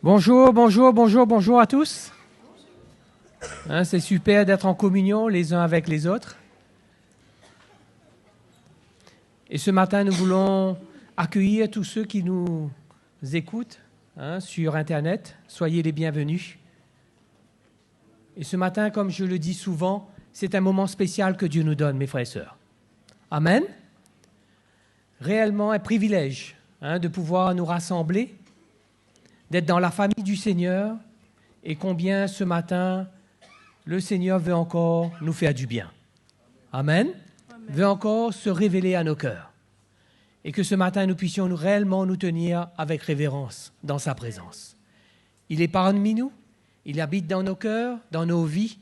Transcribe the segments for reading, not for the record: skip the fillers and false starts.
Bonjour, bonjour, bonjour, bonjour à tous. C'est super d'être en communion les uns avec les autres. Et ce matin, nous voulons accueillir tous ceux qui nous écoutent sur Internet. Soyez les bienvenus. Et ce matin, comme je le dis souvent, c'est un moment spécial que Dieu nous donne, mes frères et sœurs. Amen. Réellement un privilège de pouvoir nous rassembler, d'être dans la famille du Seigneur, et combien ce matin, le Seigneur veut encore nous faire du bien. Amen. Veut encore se révéler à nos cœurs. Et que ce matin, nous puissions réellement nous tenir avec révérence dans sa présence. Il est parmi nous, il habite dans nos cœurs, dans nos vies,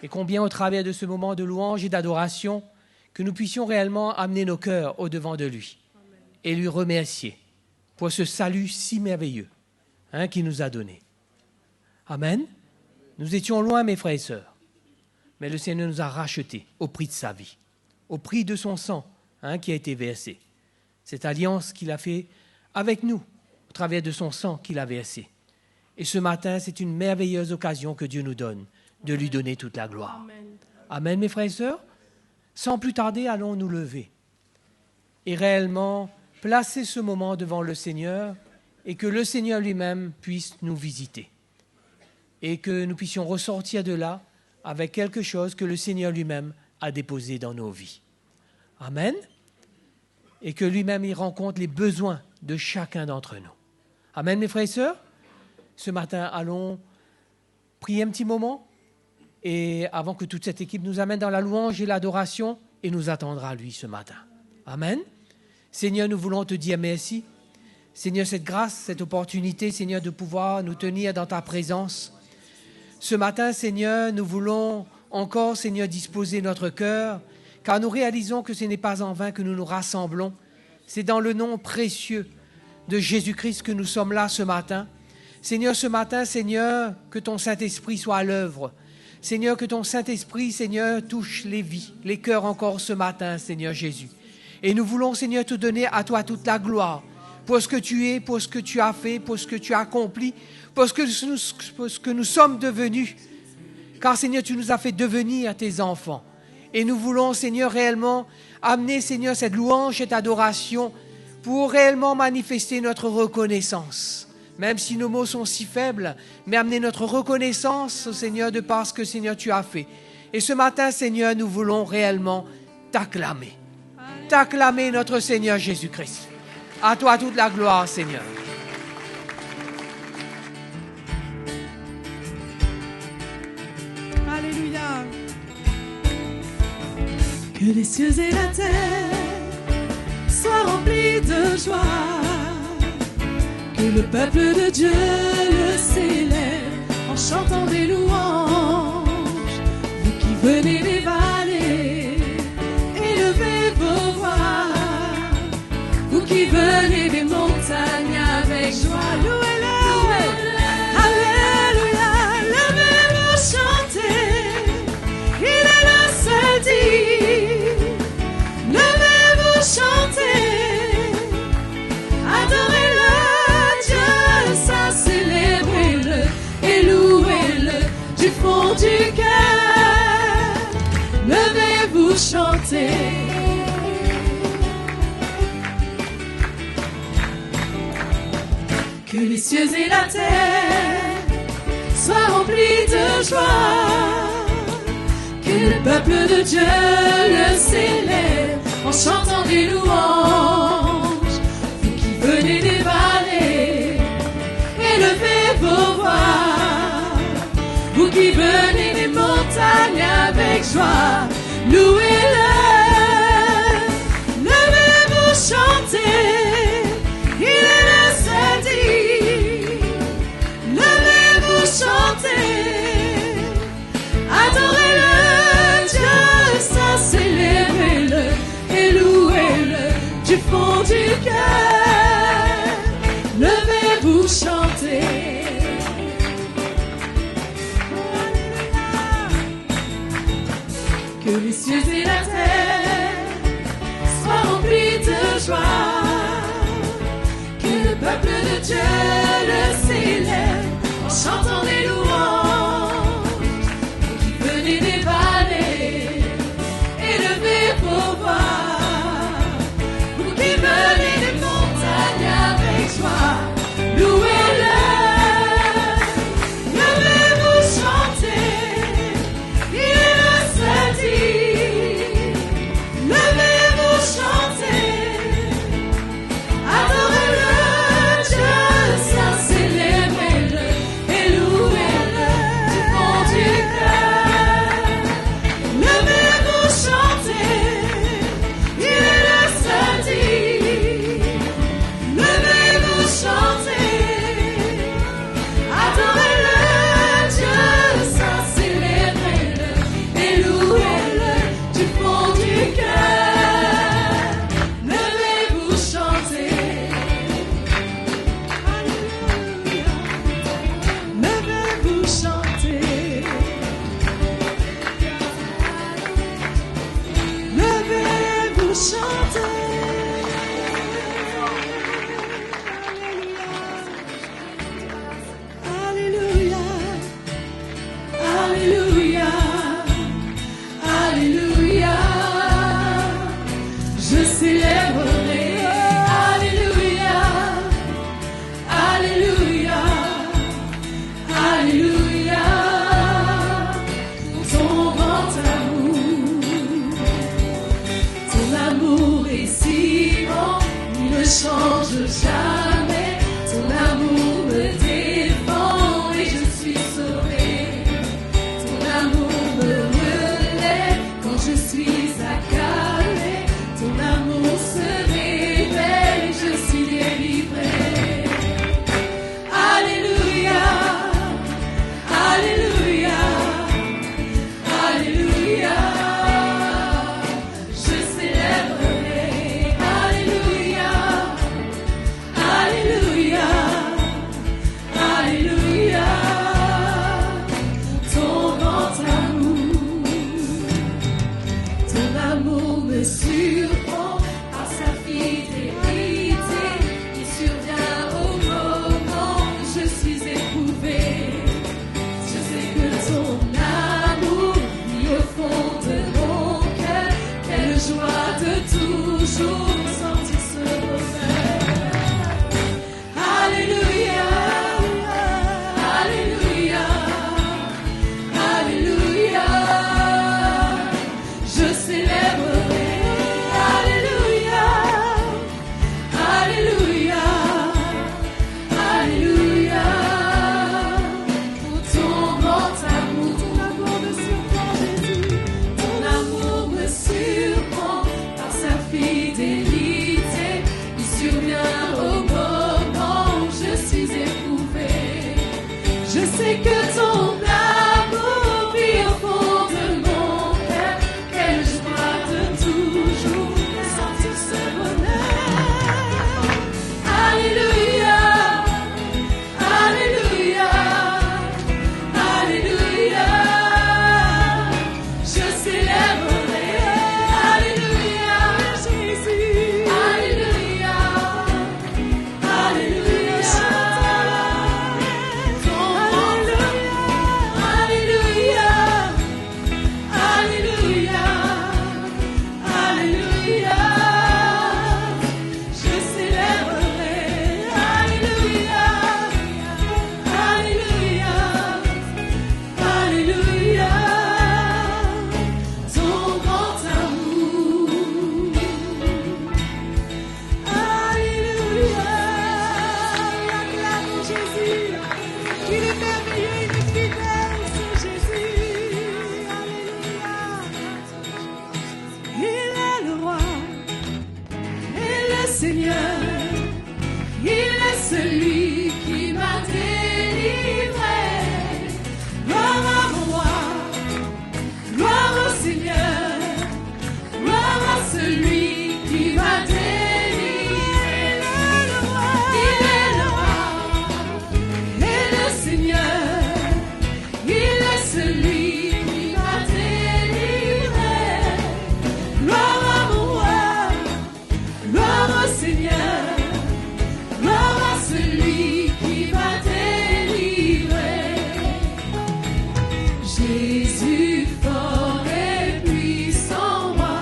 et combien au travers de ce moment de louange et d'adoration, que nous puissions réellement amener nos cœurs au-devant de lui et lui remercier pour ce salut si merveilleux qu'il nous a donné. Amen. Nous étions loin, mes frères et sœurs, mais le Seigneur nous a rachetés au prix de sa vie, au prix de son sang qui a été versé. Cette alliance qu'il a fait avec nous, au travers de son sang qu'il a versé. Et ce matin, c'est une merveilleuse occasion que Dieu nous donne de lui donner toute la gloire. Amen, Amen, mes frères et sœurs. Sans plus tarder, allons nous lever et réellement placer ce moment devant le Seigneur et que le Seigneur lui-même puisse nous visiter et que nous puissions ressortir de là avec quelque chose que le Seigneur lui-même a déposé dans nos vies. Amen. Et que lui-même il rencontre les besoins de chacun d'entre nous. Amen, mes frères et sœurs. Ce matin, allons prier un petit moment et avant que toute cette équipe nous amène dans la louange et l'adoration et nous attendra lui ce matin. Amen. Seigneur, nous voulons te dire merci. Seigneur, cette grâce, cette opportunité, Seigneur, de pouvoir nous tenir dans ta présence. Ce matin, Seigneur, nous voulons encore, Seigneur, disposer notre cœur, car nous réalisons que ce n'est pas en vain que nous nous rassemblons. C'est dans le nom précieux de Jésus-Christ que nous sommes là ce matin. Seigneur, ce matin, Seigneur, que ton Saint-Esprit soit à l'œuvre. Seigneur, que ton Saint-Esprit, Seigneur, touche les vies, les cœurs encore ce matin, Seigneur Jésus. Et nous voulons, Seigneur, te donner à toi toute la gloire pour ce que tu es, pour ce que tu as fait, pour ce que tu as accompli, pour ce que nous sommes devenus. Car, Seigneur, tu nous as fait devenir tes enfants. Et nous voulons, Seigneur, réellement amener, Seigneur, cette louange, cette adoration pour réellement manifester notre reconnaissance. Même si nos mots sont si faibles, mais amener notre reconnaissance, Seigneur, de par ce que, Seigneur, tu as fait. Et ce matin, Seigneur, nous voulons réellement t'acclamer. T'acclamer, notre Seigneur Jésus-Christ. À toi toute la gloire, Seigneur. Alléluia. Que les cieux et la terre soient remplis de joie. Que le peuple de Dieu le célèbre en chantant des louanges. Vous qui venez des vallées, élevez vos voix. Vous qui venez des montagnes avec joie, louez-le. Alléluia, levez-vous, chantez. Il est le seul digne. Levez-vous, chantez. Adorez-le. Célébrez-le et louez-le du fond du cœur. Levez-vous, chantez. Que les cieux et la terre soient remplis de joie. Que le peuple de Dieu le célèbre en chantant des louanges. Vous qui venez des vallées, élevez vos voix. Vous qui venez des montagnes avec joie, louez-le. Levez-vous, chantez. Il est le seul digne. Levez-vous, chantez. Adorez-le, Dieu saint, célébrez-le et louez-le du fond du cœur. Levez-vous, chantez. Que les cieux et la terre soient remplis de joie. Que le peuple de Dieu le célèbre sais que ton amour vit au fond de mon cœur. Quelle joie de toujours sentir ce bonheur. Alléluia, Alléluia, Alléluia. Je célébrerai. Alléluia, Jésus. Alléluia, Alléluia. Alléluia, Alléluia, Alléluia. Je célébrerai. Alléluia, Alléluia, Alléluia. Ton grand amour. Alléluia. Acclame Jésus. Il est merveilleux, il est fidèle, ce Jésus. Alléluia. Il est le roi et le Seigneur. Il est celui qui m'a délivré. Gloire à mon roi, gloire au Seigneur, gloire à celui qui m'a délivré. Il est le roi et le Seigneur. Il est celui qui m'a délivré. Gloire à mon roi, gloire au Seigneur, gloire à celui qui m'a délivré. Jésus fort et puissant roi,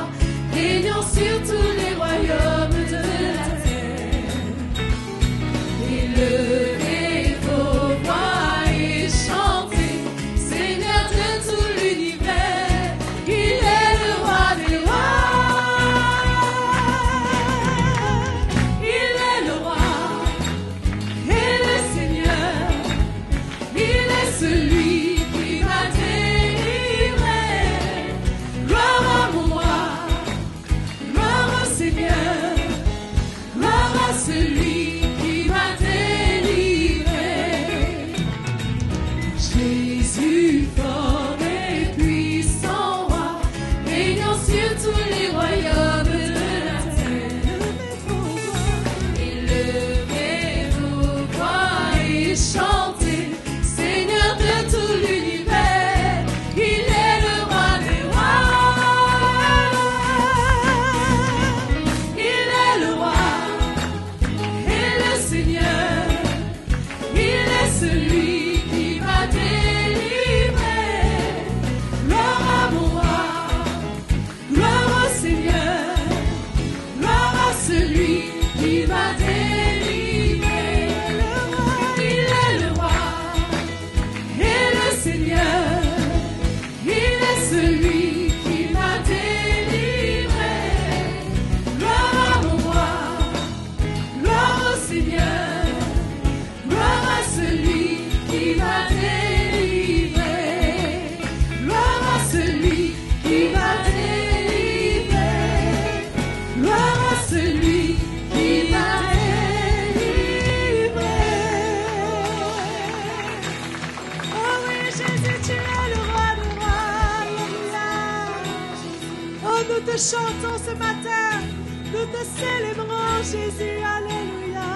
régnant sur tous les royaumes de la terre. Élevez vos voix et chantez, Seigneur de tout l'univers. Il est le roi des rois. Il est le roi et le Seigneur. Il est celui qui m'a délivré. Gloire à mon roi, gloire au Seigneur, gloire à celui qui m'a délivré. Jésus fort et puissant roi, régnant sur tous les royaumes de la terre. Élevez vos voix et chantez, Seigneur de tout l'univers. Il est le roi des rois. Il est le roi et le Seigneur. Il est celui qui m'a délivré. Gloire à mon roi, gloire au Seigneur, gloire à celui qui m'a délivré. Il est le roi et le Seigneur. Il est celui qui m'a délivré. Gloire à mon roi, gloire au Seigneur, gloire à celui qui m'a délivré. Gloire à celui qui m'a délivré. Gloire à celui qui m'a délivré. Oh oui, Jésus, tu es le roi des rois. Alléluia. Oh, nous te chantons ce matin. Nous te célébrons, Jésus. Alléluia.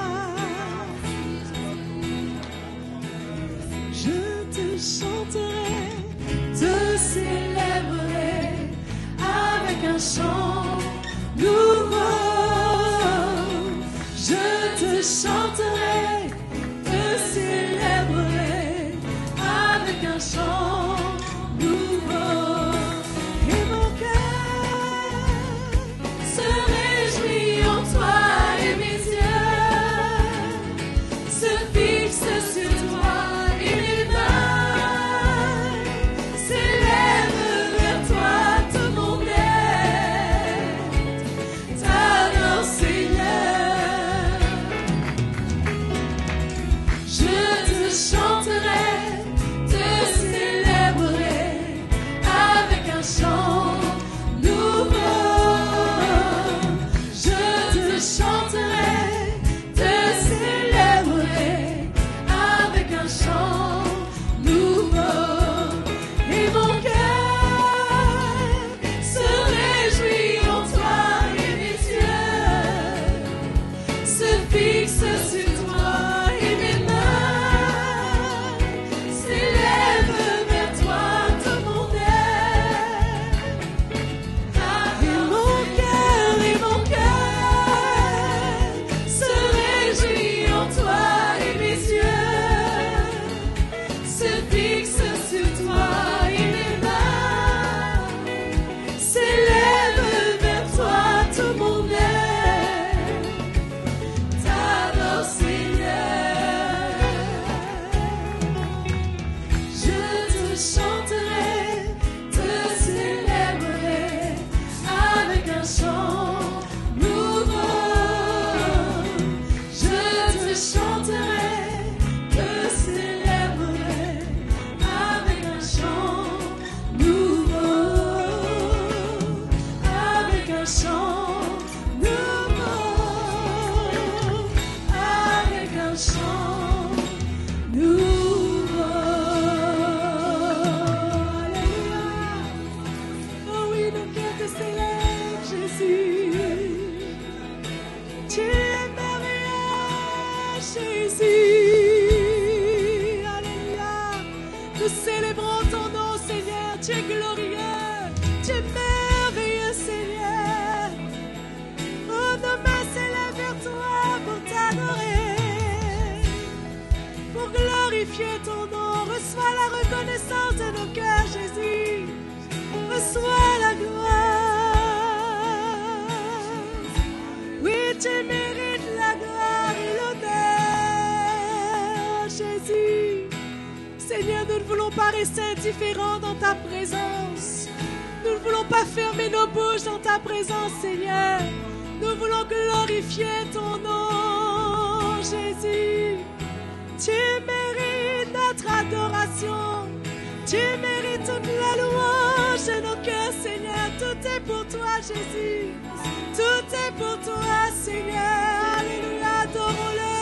Je te chanterai, te célébrerai avec un chant nouveau. Je te chanterai, te célébrerai avec un chant nouveau. Et mon cœur se réjouit en toi et mes yeux se fixent sur toi et mes mains s'élèvent vers toi, tout mon être t'adore, Seigneur. Je te chanterai, te célébrerai tu es glorieux, tu es merveilleux, Seigneur. Oh, nos mains s'élèvent vers toi pour t'adorer, pour glorifier ton nom. Reçois la reconnaissance de nos cœurs, Jésus. Reçois la gloire. Oui, tu mérites la gloire et l'honneur, Jésus. Seigneur, nous ne voulons pas rester indifférents dans ta présence. Nous ne voulons pas fermer nos bouches dans ta présence, Seigneur. Nous voulons glorifier ton nom, Jésus. Tu mérites notre adoration. Tu mérites toute la louange de nos cœurs, Seigneur. Tout est pour toi, Jésus. Tout est pour toi, Seigneur. Alléluia, adorons-le.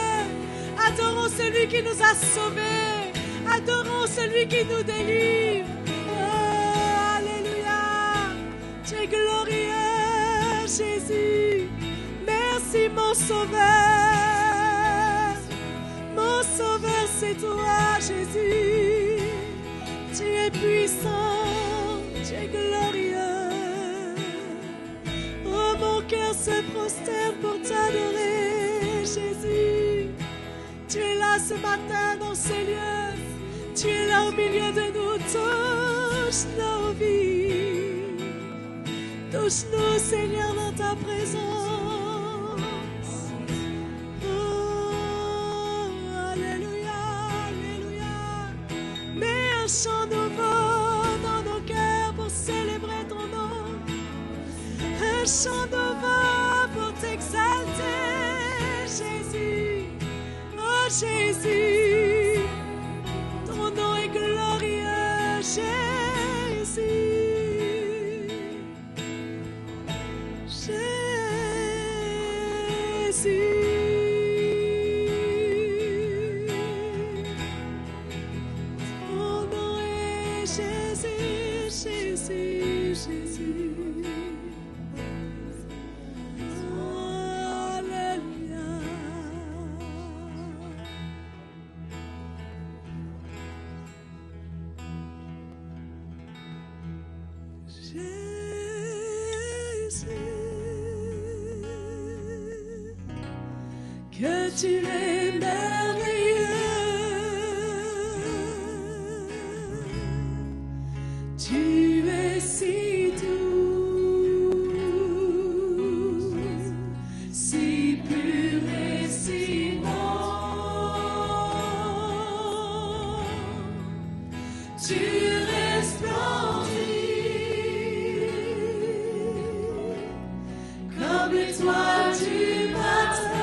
Adorons celui qui nous a sauvés. Adorons celui qui nous délivre. Oh, alléluia. Tu es glorieux, Jésus. Merci, mon Sauveur. Mon Sauveur, c'est toi, Jésus. Tu es puissant, tu es glorieux. Oh, mon cœur se prosterne pour t'adorer, Jésus. Tu es là ce matin dans ces lieux. Tu es là au milieu de nous. Touche nos vies. Touche-nous, Seigneur, dans ta présence. Oh, alléluia, alléluia. Mets un chant nouveau dans nos cœurs pour célébrer ton nom. Un chant nouveau pour t'exalter, Jésus. Oh, Jésus, ton nom est glorieux, Jésus. Ton nom est Jésus, Jésus, Jésus. Que tu es merveilleux, tu es si doux, si pur et si bon, tu resplendis comme l'étoile du matin.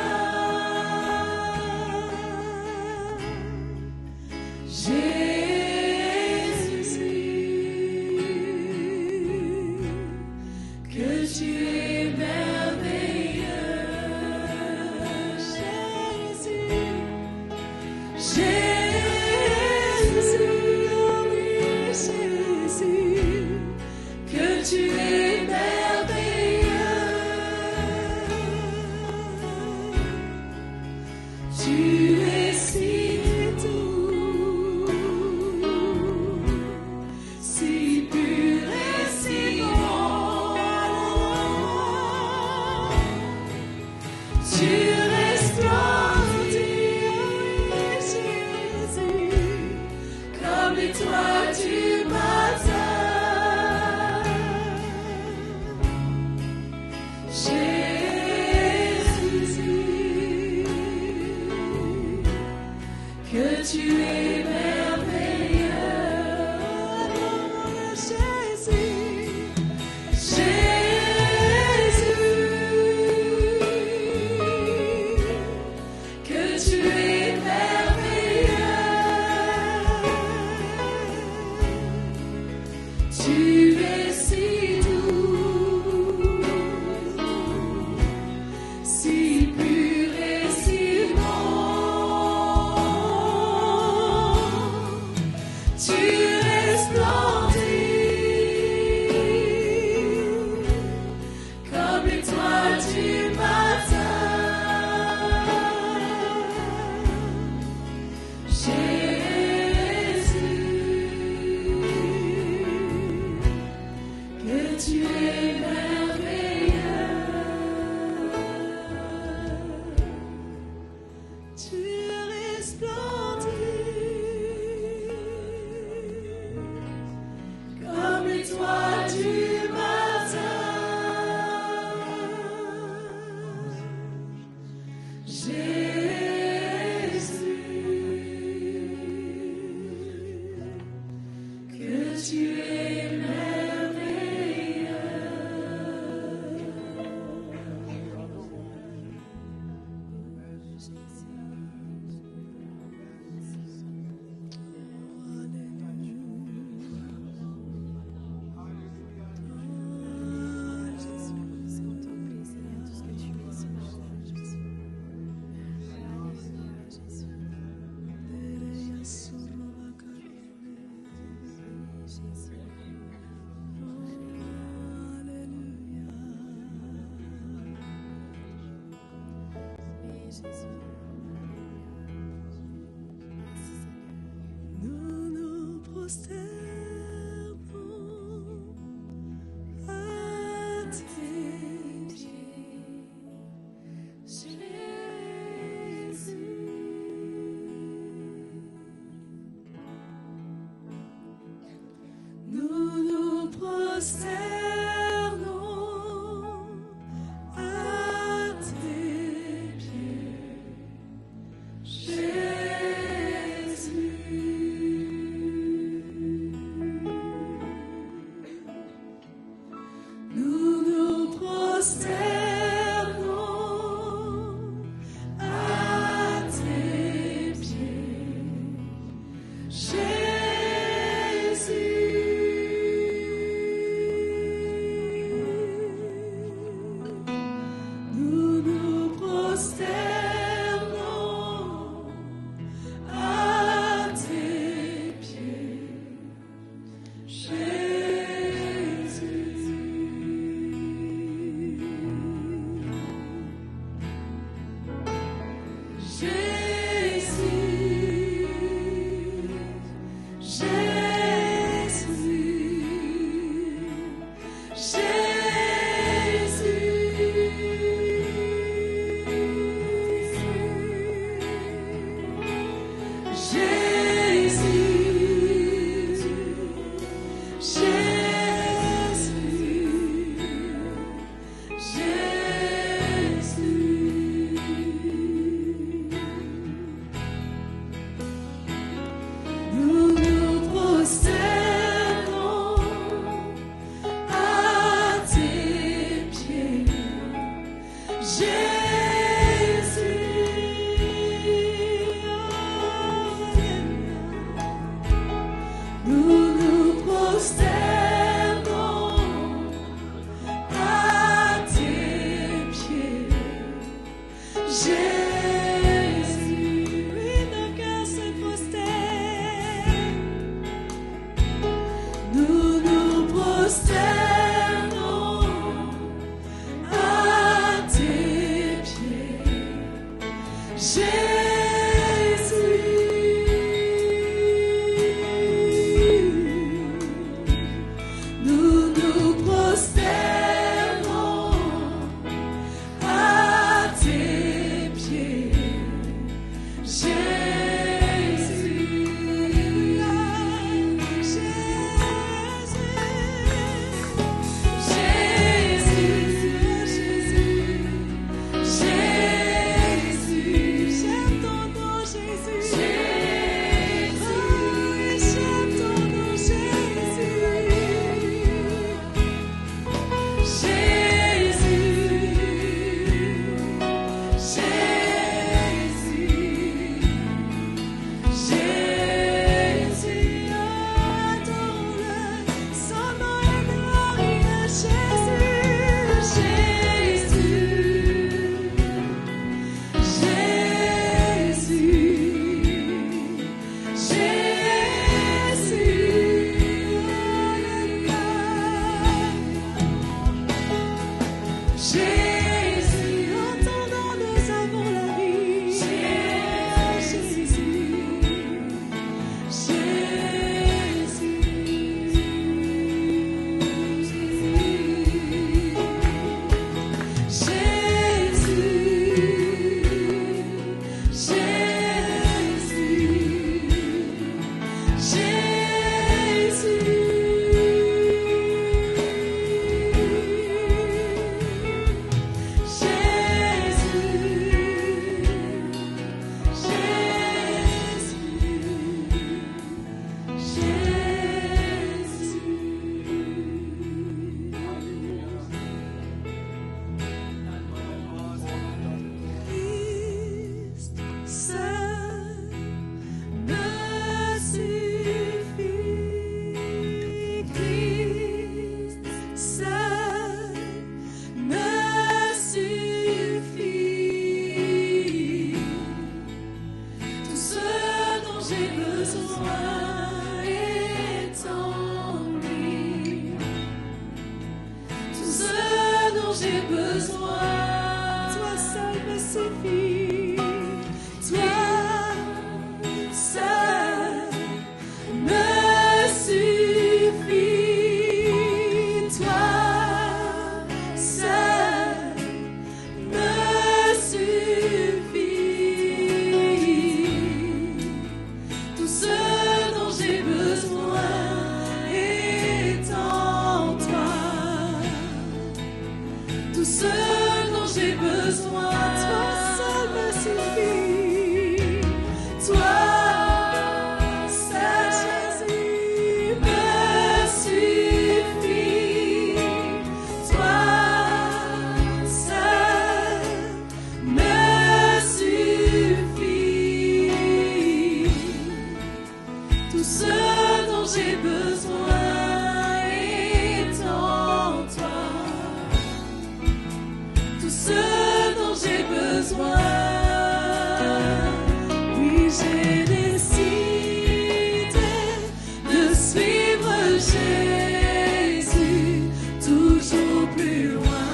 me ce dont j'ai besoin est en toi. Tout ce dont j'ai besoin. Oui, j'ai décidé de suivre Jésus toujours plus loin.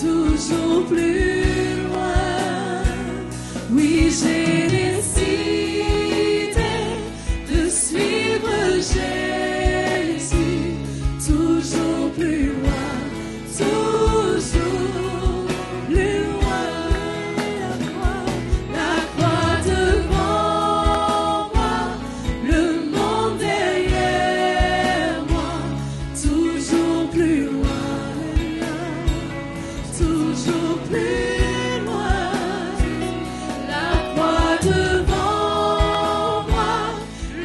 Toujours plus loin. Oui, j'ai décidé de suivre Jésus toujours plus loin. Toujours plus loin. La croix devant moi, le monde derrière moi. Toujours plus loin. Toujours plus loin, la croix devant moi,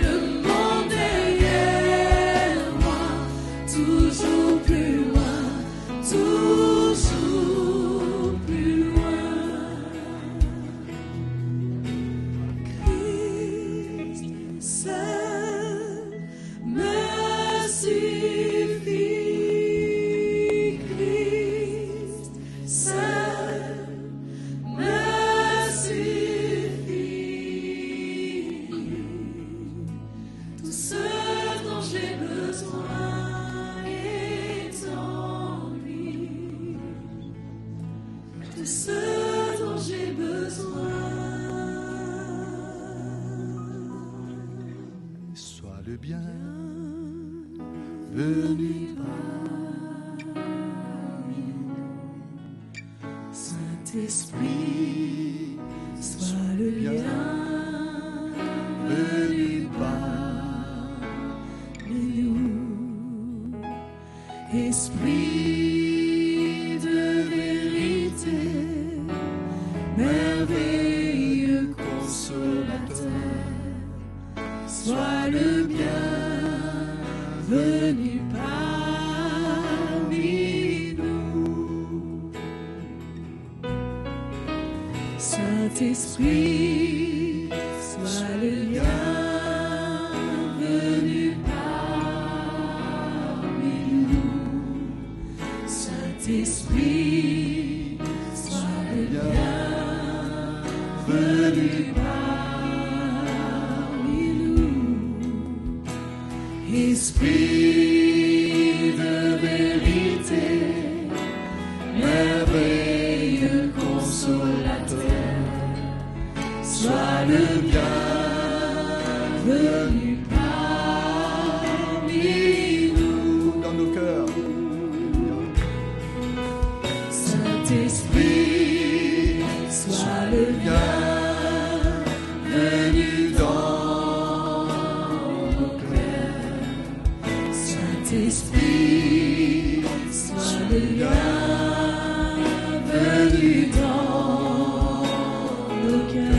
le monde derrière moi, toujours plus loin, toujours plus loin. Christ seul me suffit. Christ seul me suffit. Tout ce dont j'ai besoin est en lui. Tout ce dont j'ai besoin. Sois le bien venu Saint-Esprit, sois le bien venu parmi nous. Esprit de vérité, merveilleux consolateur, sois le bien venu parmi nous. Saint-Esprit, sois le bienvenu parmi nous. Saint-Esprit, sois le bienvenu parmi nous. Esprit de vérité, merveilleux consolateur, sois le bienvenu parmi nous. dans nos cœurs. Saint-Esprit, sois le bienvenu dans nos cœurs. Saint-Esprit, sois le bienvenu dans nos cœurs.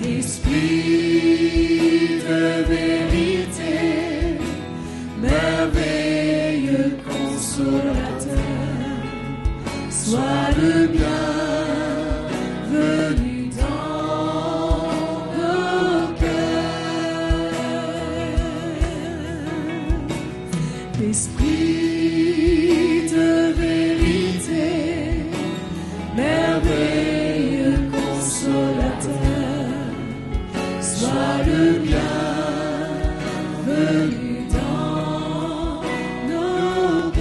Esprit de vérité, merveilleux consolateur, sois le bienvenu dans nos cœurs. Esprit de vérité, merveilleux consolateur, sois le bienvenu dans nos cœurs.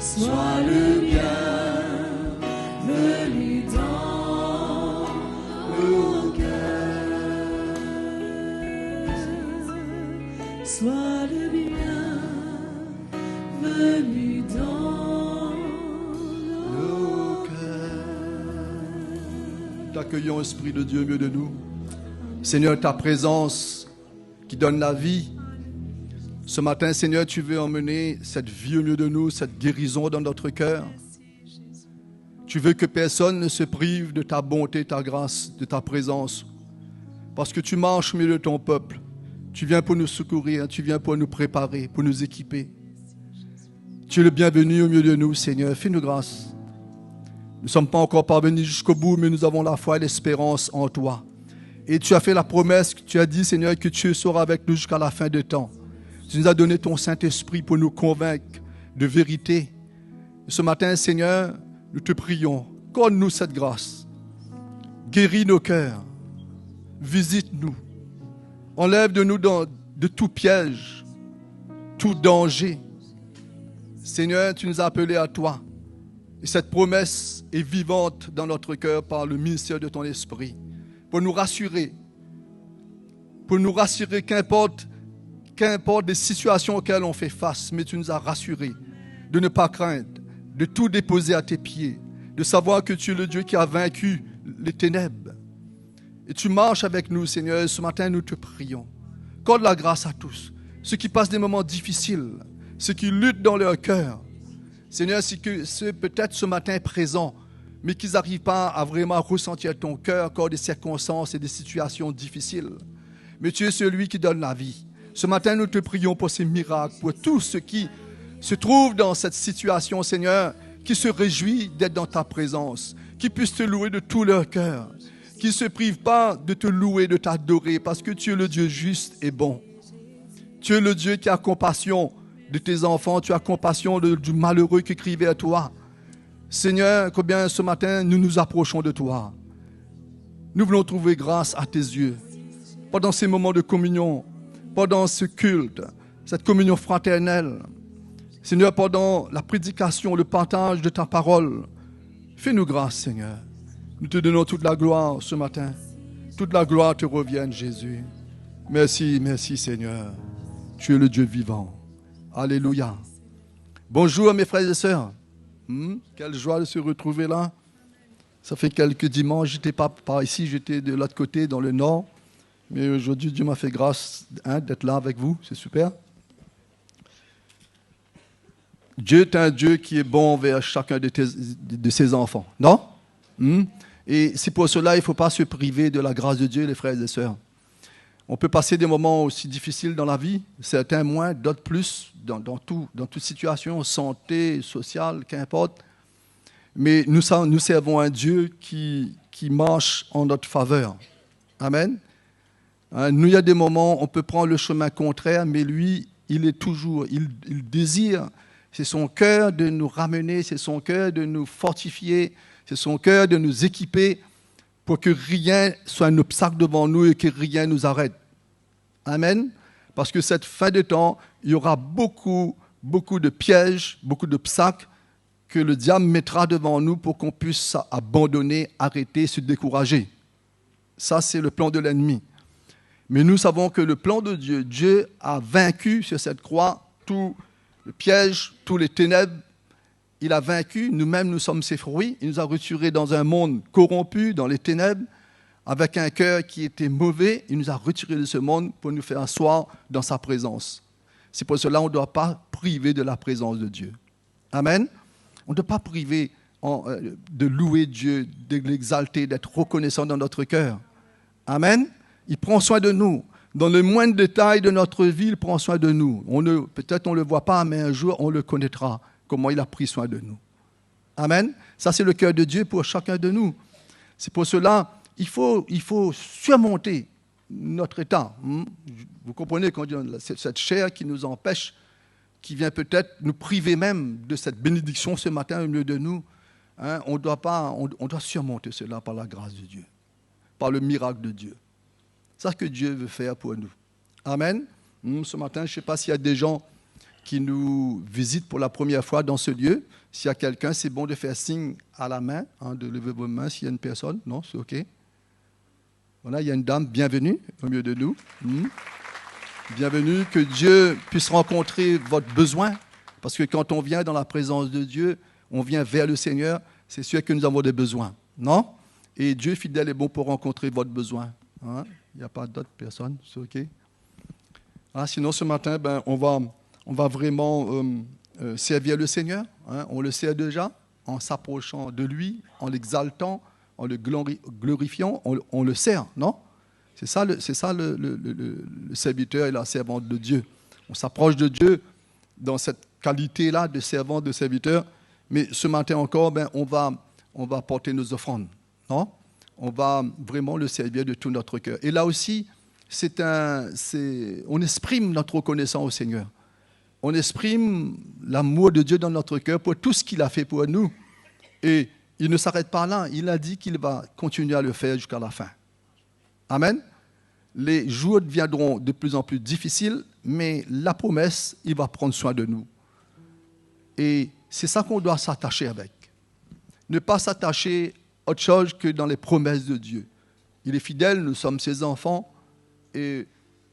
Sois le bienvenu dans nos cœurs. Sois le bienvenu dans nos cœurs. T'accueillons, Esprit de Dieu, au milieu de nous. Seigneur, ta présence qui donne la vie. Ce matin, Seigneur, tu veux emmener cette vie au milieu de nous, cette guérison dans notre cœur. Tu veux que personne ne se prive de ta bonté, ta grâce, de ta présence. Parce que tu marches au milieu de ton peuple. Tu viens pour nous secourir, tu viens pour nous préparer, pour nous équiper. Tu es le bienvenu au milieu de nous, Seigneur. Fais-nous grâce. Nous ne sommes pas encore parvenus jusqu'au bout, mais nous avons la foi et l'espérance en toi. Et tu as fait la promesse, tu as dit, Seigneur, que tu seras avec nous jusqu'à la fin des temps. Tu nous as donné ton Saint-Esprit pour nous convaincre de vérité. Et ce matin, Seigneur, nous te prions, accorde-nous cette grâce. Guéris nos cœurs. Visite-nous. Enlève de nous de tout piège, tout danger. Seigneur, tu nous as appelés à toi. Et cette promesse est vivante dans notre cœur par le ministère de ton Esprit. Pour nous rassurer qu'importe les situations auxquelles on fait face, mais tu nous as rassurés de ne pas craindre, de tout déposer à tes pieds, de savoir que tu es le Dieu qui a vaincu les ténèbres. Et tu marches avec nous, Seigneur, et ce matin, nous te prions. Accorde la grâce à tous, ceux qui passent des moments difficiles, ceux qui luttent dans leur cœur. Seigneur, ceux peut-être ce matin présents, mais qu'ils n'arrivent pas à vraiment ressentir ton cœur encore des circonstances et des situations difficiles. Mais tu es celui qui donne la vie. Ce matin, nous te prions pour ces miracles, pour tous ceux qui se trouvent dans cette situation, Seigneur, qui se réjouissent d'être dans ta présence, qui puissent te louer de tout leur cœur, qui ne se privent pas de te louer, de t'adorer, parce que tu es le Dieu juste et bon. Tu es le Dieu qui a compassion de tes enfants, tu as compassion du malheureux qui crie vers toi. Seigneur, combien ce matin nous nous approchons de toi. Nous voulons trouver grâce à tes yeux. Pendant ces moments de communion, pendant ce culte, cette communion fraternelle. Seigneur, pendant la prédication, le partage de ta parole, fais-nous grâce, Seigneur. Nous te donnons toute la gloire ce matin. Toute la gloire te revienne, Jésus. Merci, merci, Seigneur. Tu es le Dieu vivant. Alléluia. Bonjour, mes frères et sœurs. Quelle joie de se retrouver là. Ça fait quelques dimanches, je n'étais pas par ici, j'étais de l'autre côté, dans le nord. Mais aujourd'hui, Dieu m'a fait grâce d'être là avec vous. C'est super. Dieu est un Dieu qui est bon vers chacun de ses enfants. Non? Et c'est pour cela qu'il ne faut pas se priver de la grâce de Dieu, les frères et sœurs. On peut passer des moments aussi difficiles dans la vie, certains moins, d'autres plus, dans toute situation, santé, sociale, qu'importe. Mais nous servons un Dieu qui marche en notre faveur. Amen. Nous, il y a des moments, on peut prendre le chemin contraire, mais lui, il désire, c'est son cœur de nous ramener, c'est son cœur de nous fortifier, c'est son cœur de nous équiper pour que rien soit un obstacle devant nous et que rien nous arrête. Amen. Parce que cette fin de temps, il y aura beaucoup de pièges, beaucoup d'obstacles que le diable mettra devant nous pour qu'on puisse abandonner, arrêter, se décourager. Ça, c'est le plan de l'ennemi. Mais nous savons que le plan de Dieu, Dieu a vaincu sur cette croix tout le piège, tous les ténèbres. Il a vaincu, nous-mêmes, nous sommes ses fruits. Il nous a retirés dans un monde corrompu, dans les ténèbres, avec un cœur qui était mauvais. Il nous a retirés de ce monde pour nous faire asseoir dans sa présence. C'est pour cela qu'on ne doit pas priver de la présence de Dieu. Amen. On ne doit pas priver de louer Dieu, de l'exalter, d'être reconnaissant dans notre cœur. Amen. Il prend soin de nous. Dans le moindre détail de notre vie, il prend soin de nous. Peut-être on ne le voit pas, mais un jour, on le connaîtra, comment il a pris soin de nous. Amen. Ça, c'est le cœur de Dieu pour chacun de nous. C'est pour cela il faut surmonter notre état. Vous comprenez quand c'est cette chair qui nous empêche, qui vient peut-être nous priver même de cette bénédiction ce matin au milieu de nous. On doit surmonter cela par la grâce de Dieu, par le miracle de Dieu. C'est ce que Dieu veut faire pour nous. Amen. Ce matin, je ne sais pas s'il y a des gens qui nous visitent pour la première fois dans ce lieu. S'il y a quelqu'un, c'est bon de faire signe à la main, de lever vos mains s'il y a une personne. Non, c'est OK. Voilà, il y a une dame, bienvenue au milieu de nous. Bienvenue, que Dieu puisse rencontrer votre besoin. Parce que quand on vient dans la présence de Dieu, on vient vers le Seigneur, c'est sûr que nous avons des besoins. Non? Et Dieu fidèle est bon pour rencontrer votre besoin. Il n'y a pas d'autres personnes, c'est OK. Sinon, ce matin, on va vraiment servir le Seigneur. On le sert déjà en s'approchant de lui, en l'exaltant, en le glorifiant, on le sert, non? C'est ça le serviteur et la servante de Dieu. On s'approche de Dieu dans cette qualité-là de servant, de serviteur. Mais ce matin encore, on on va porter nos offrandes. Non? On va vraiment le servir de tout notre cœur. Et là aussi, on exprime notre reconnaissance au Seigneur. On exprime l'amour de Dieu dans notre cœur pour tout ce qu'il a fait pour nous. Et il ne s'arrête pas là. Il a dit qu'il va continuer à le faire jusqu'à la fin. Amen. Les jours deviendront de plus en plus difficiles, mais la promesse, il va prendre soin de nous. Et c'est ça qu'on doit s'attacher avec. Ne pas s'attacher à autre chose que dans les promesses de Dieu. Il est fidèle, nous sommes ses enfants, et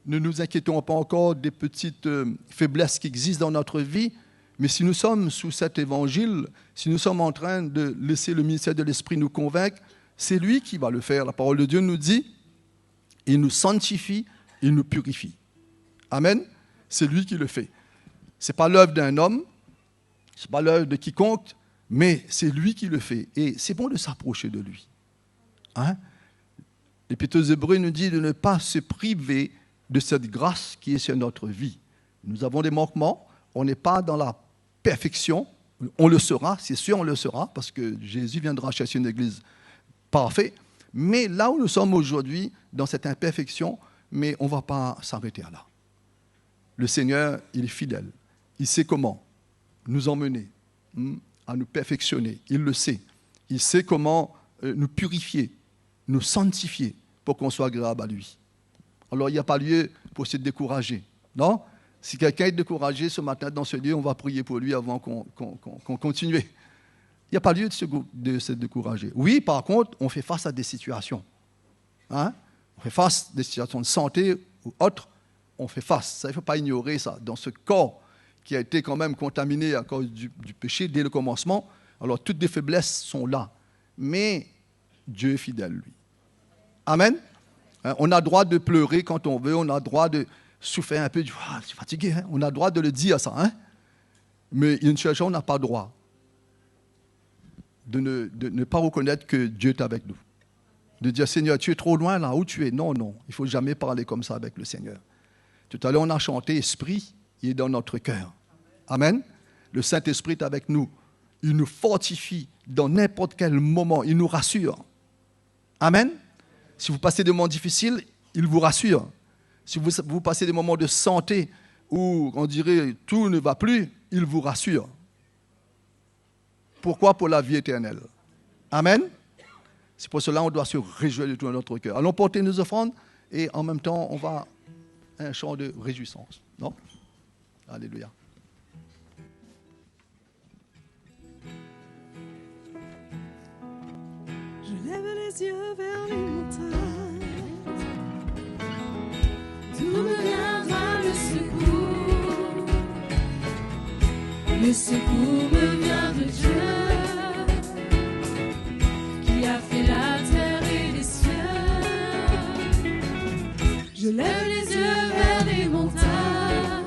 ne nous inquiétons pas encore des petites faiblesses qui existent dans notre vie, mais si nous sommes sous cet évangile, si nous sommes en train de laisser le ministère de l'Esprit nous convaincre, c'est lui qui va le faire. La parole de Dieu nous dit, il nous sanctifie, il nous purifie. Amen. C'est lui qui le fait. Ce n'est pas l'œuvre d'un homme, ce n'est pas l'œuvre de quiconque, mais c'est lui qui le fait. Et c'est bon de s'approcher de lui. Hein? L'Épître aux Hébreux nous dit de ne pas se priver de cette grâce qui est sur notre vie. Nous avons des manquements, on n'est pas dans la perfection, on le sera, c'est sûr on le sera, parce que Jésus viendra chercher une église parfaite. Mais là où nous sommes aujourd'hui, dans cette imperfection, mais on ne va pas s'arrêter à là. Le Seigneur, il est fidèle. Il sait comment nous emmener à nous perfectionner. Il le sait. Il sait comment nous purifier, nous sanctifier pour qu'on soit agréable à lui. Alors, il n'y a pas lieu pour se décourager. Non? Si quelqu'un est découragé ce matin dans ce lieu, on va prier pour lui avant qu'on continue. Il n'y a pas lieu de se décourager. Oui, par contre, on fait face à des situations. Hein? On fait face à des situations de santé ou autres. On fait face. Ça, il ne faut pas ignorer ça. Dans ce corps qui a été quand même contaminé à cause du péché dès le commencement, alors toutes les faiblesses sont là. Mais Dieu est fidèle, lui. Amen. Hein? On a le droit de pleurer quand on veut. On a le droit de souffrir un peu. Je suis fatigué. Hein? On a le droit de le dire, ça. Hein? Mais il y a une chose, on n'a pas le droit de ne pas reconnaître que Dieu est avec nous. De dire, Seigneur, tu es trop loin là où tu es. Non, non, il ne faut jamais parler comme ça avec le Seigneur. Tout à l'heure, on a chanté, Esprit, il est dans notre cœur. Amen. Le Saint-Esprit est avec nous. Il nous fortifie dans n'importe quel moment. Il nous rassure. Amen. Si vous passez des moments difficiles, il vous rassure. Si vous passez des moments de santé où on dirait tout ne va plus, il vous rassure. Pourquoi? Pour la vie éternelle. Amen. C'est pour cela qu'on doit se réjouir de tout notre cœur. Allons porter nos offrandes et en même temps, on va un chant de réjouissance. Non? Alléluia. Je lève les yeux vers les montagnes. D'où me viendra le secours? Le secours me vient de Dieu, qui a fait la terre et les cieux. Je lève les yeux vers les montagnes.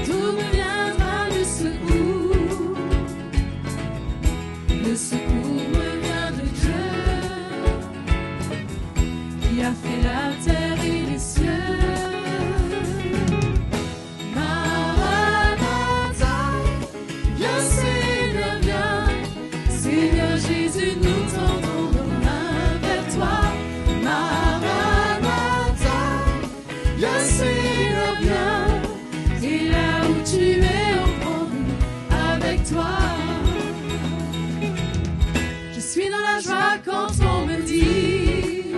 D'où me viendra le secours? Le secours me vient de Dieu, qui a fait la terre et les cieux. Jésus, nous tendons nos mains vers toi. Maranatha, viens Seigneur, viens. Et là où tu es, prends-nous avec toi. Je suis dans la joie quand on me dit,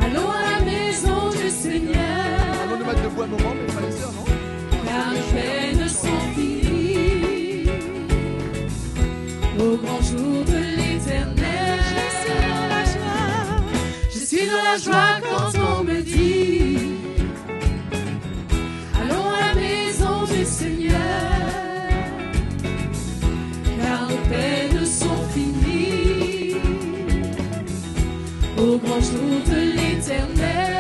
allons à la maison du Seigneur. Allons nous mettre debout un moment, mes frères et sœurs, non? Car les peines sont finies. Au grand jour de l'éternel, je suis dans la joie quand on me dit, allons à la maison du Seigneur, car nos peines sont finies. Au grand jour de l'éternel.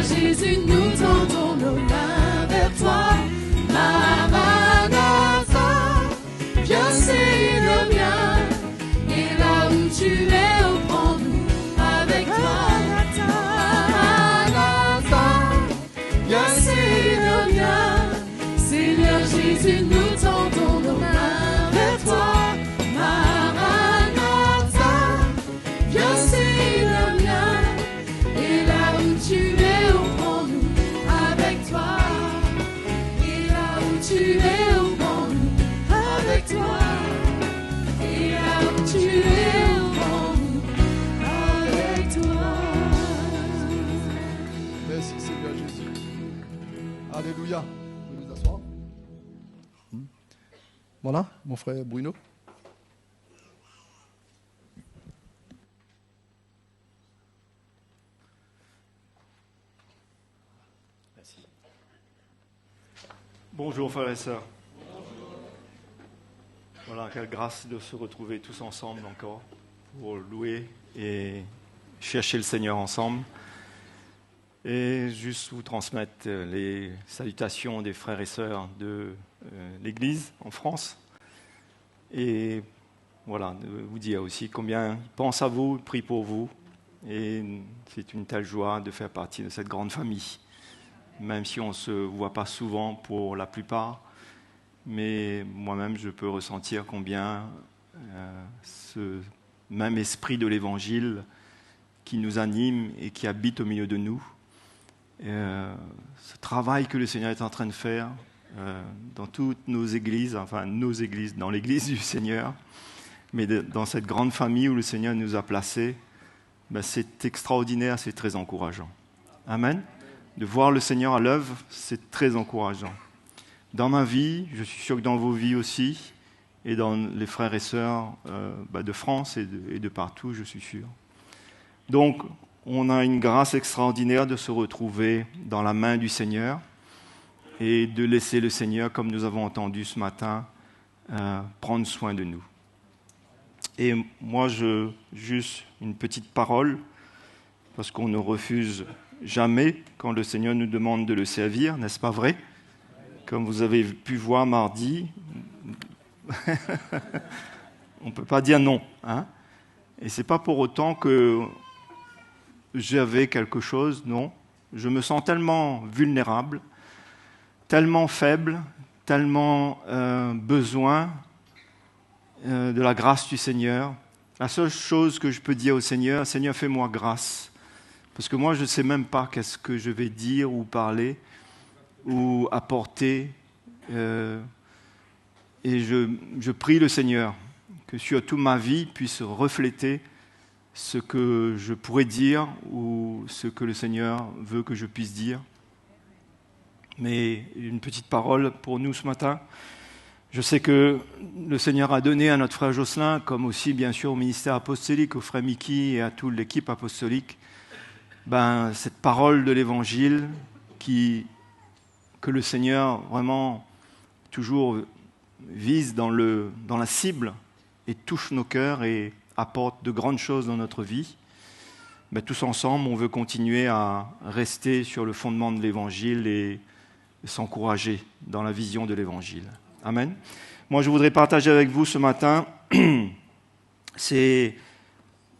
Jésus, nous tendons nos mains vers toi. Maranatha, viens Seigneur, viens. Et là où tu es, prends-nous avec toi. Maranatha, Viens Seigneur, viens. Seigneur Jésus, nous tendons nos mains vers toi. Maranatha, viens Seigneur, viens. Et là où tu es, prends-nous avec toi. Et là où tu es, prends-nous avec toi. Et là où tu es, prends-nous avec toi. Merci Seigneur Jésus. Alléluia. Vous pouvez vous asseoir. Voilà, mon frère Bruno. Merci. Bonjour frères et sœurs. Voilà, quelle grâce de se retrouver tous ensemble encore pour louer et chercher le Seigneur ensemble. Et juste vous transmettre les salutations des frères et sœurs de l'Église en France. Et voilà, vous dire aussi combien ils pensent à vous, ils prient pour vous. Et c'est une telle joie de faire partie de cette grande famille. Même si on ne se voit pas souvent pour la plupart. Mais moi-même, je peux ressentir combien ce même esprit de l'Évangile qui nous anime et qui habite au milieu de nous, ce travail que le Seigneur est en train de faire dans toutes nos églises, enfin nos églises, dans l'église du Seigneur, mais dans cette grande famille où le Seigneur nous a placés, ben c'est extraordinaire, c'est très encourageant. Amen. De voir le Seigneur à l'œuvre, c'est très encourageant. Dans ma vie, je suis sûr que dans vos vies aussi, et dans les frères et sœurs de France et de partout, je suis sûr. Donc, on a une grâce extraordinaire de se retrouver dans la main du Seigneur et de laisser le Seigneur, comme nous avons entendu ce matin, prendre soin de nous. Et moi, juste une petite parole, parce qu'on ne refuse jamais quand le Seigneur nous demande de le servir, n'est-ce pas vrai ? Comme vous avez pu voir mardi, on ne peut pas dire non. Hein ? Et ce n'est pas pour autant que j'avais quelque chose, non. Je me sens tellement vulnérable, tellement faible, tellement besoin de la grâce du Seigneur. La seule chose que je peux dire au Seigneur, Seigneur, fais-moi grâce. Parce que moi, je ne sais même pas qu'est-ce que je vais dire ou parler ou apporter. Et je prie le Seigneur que sur toute ma vie puisse refléter ce que je pourrais dire ou ce que le Seigneur veut que je puisse dire. Mais une petite parole pour nous ce matin. Je sais que le Seigneur a donné à notre frère Jocelyn, comme aussi bien sûr au ministère apostolique, au frère Mickey et à toute l'équipe apostolique, cette parole de l'Évangile que le Seigneur vraiment toujours vise dans la cible et touche nos cœurs et apporte de grandes choses dans notre vie. Tous ensemble, on veut continuer à rester sur le fondement de l'Évangile et s'encourager dans la vision de l'Évangile. Amen. Moi, je voudrais partager avec vous ce matin, c'est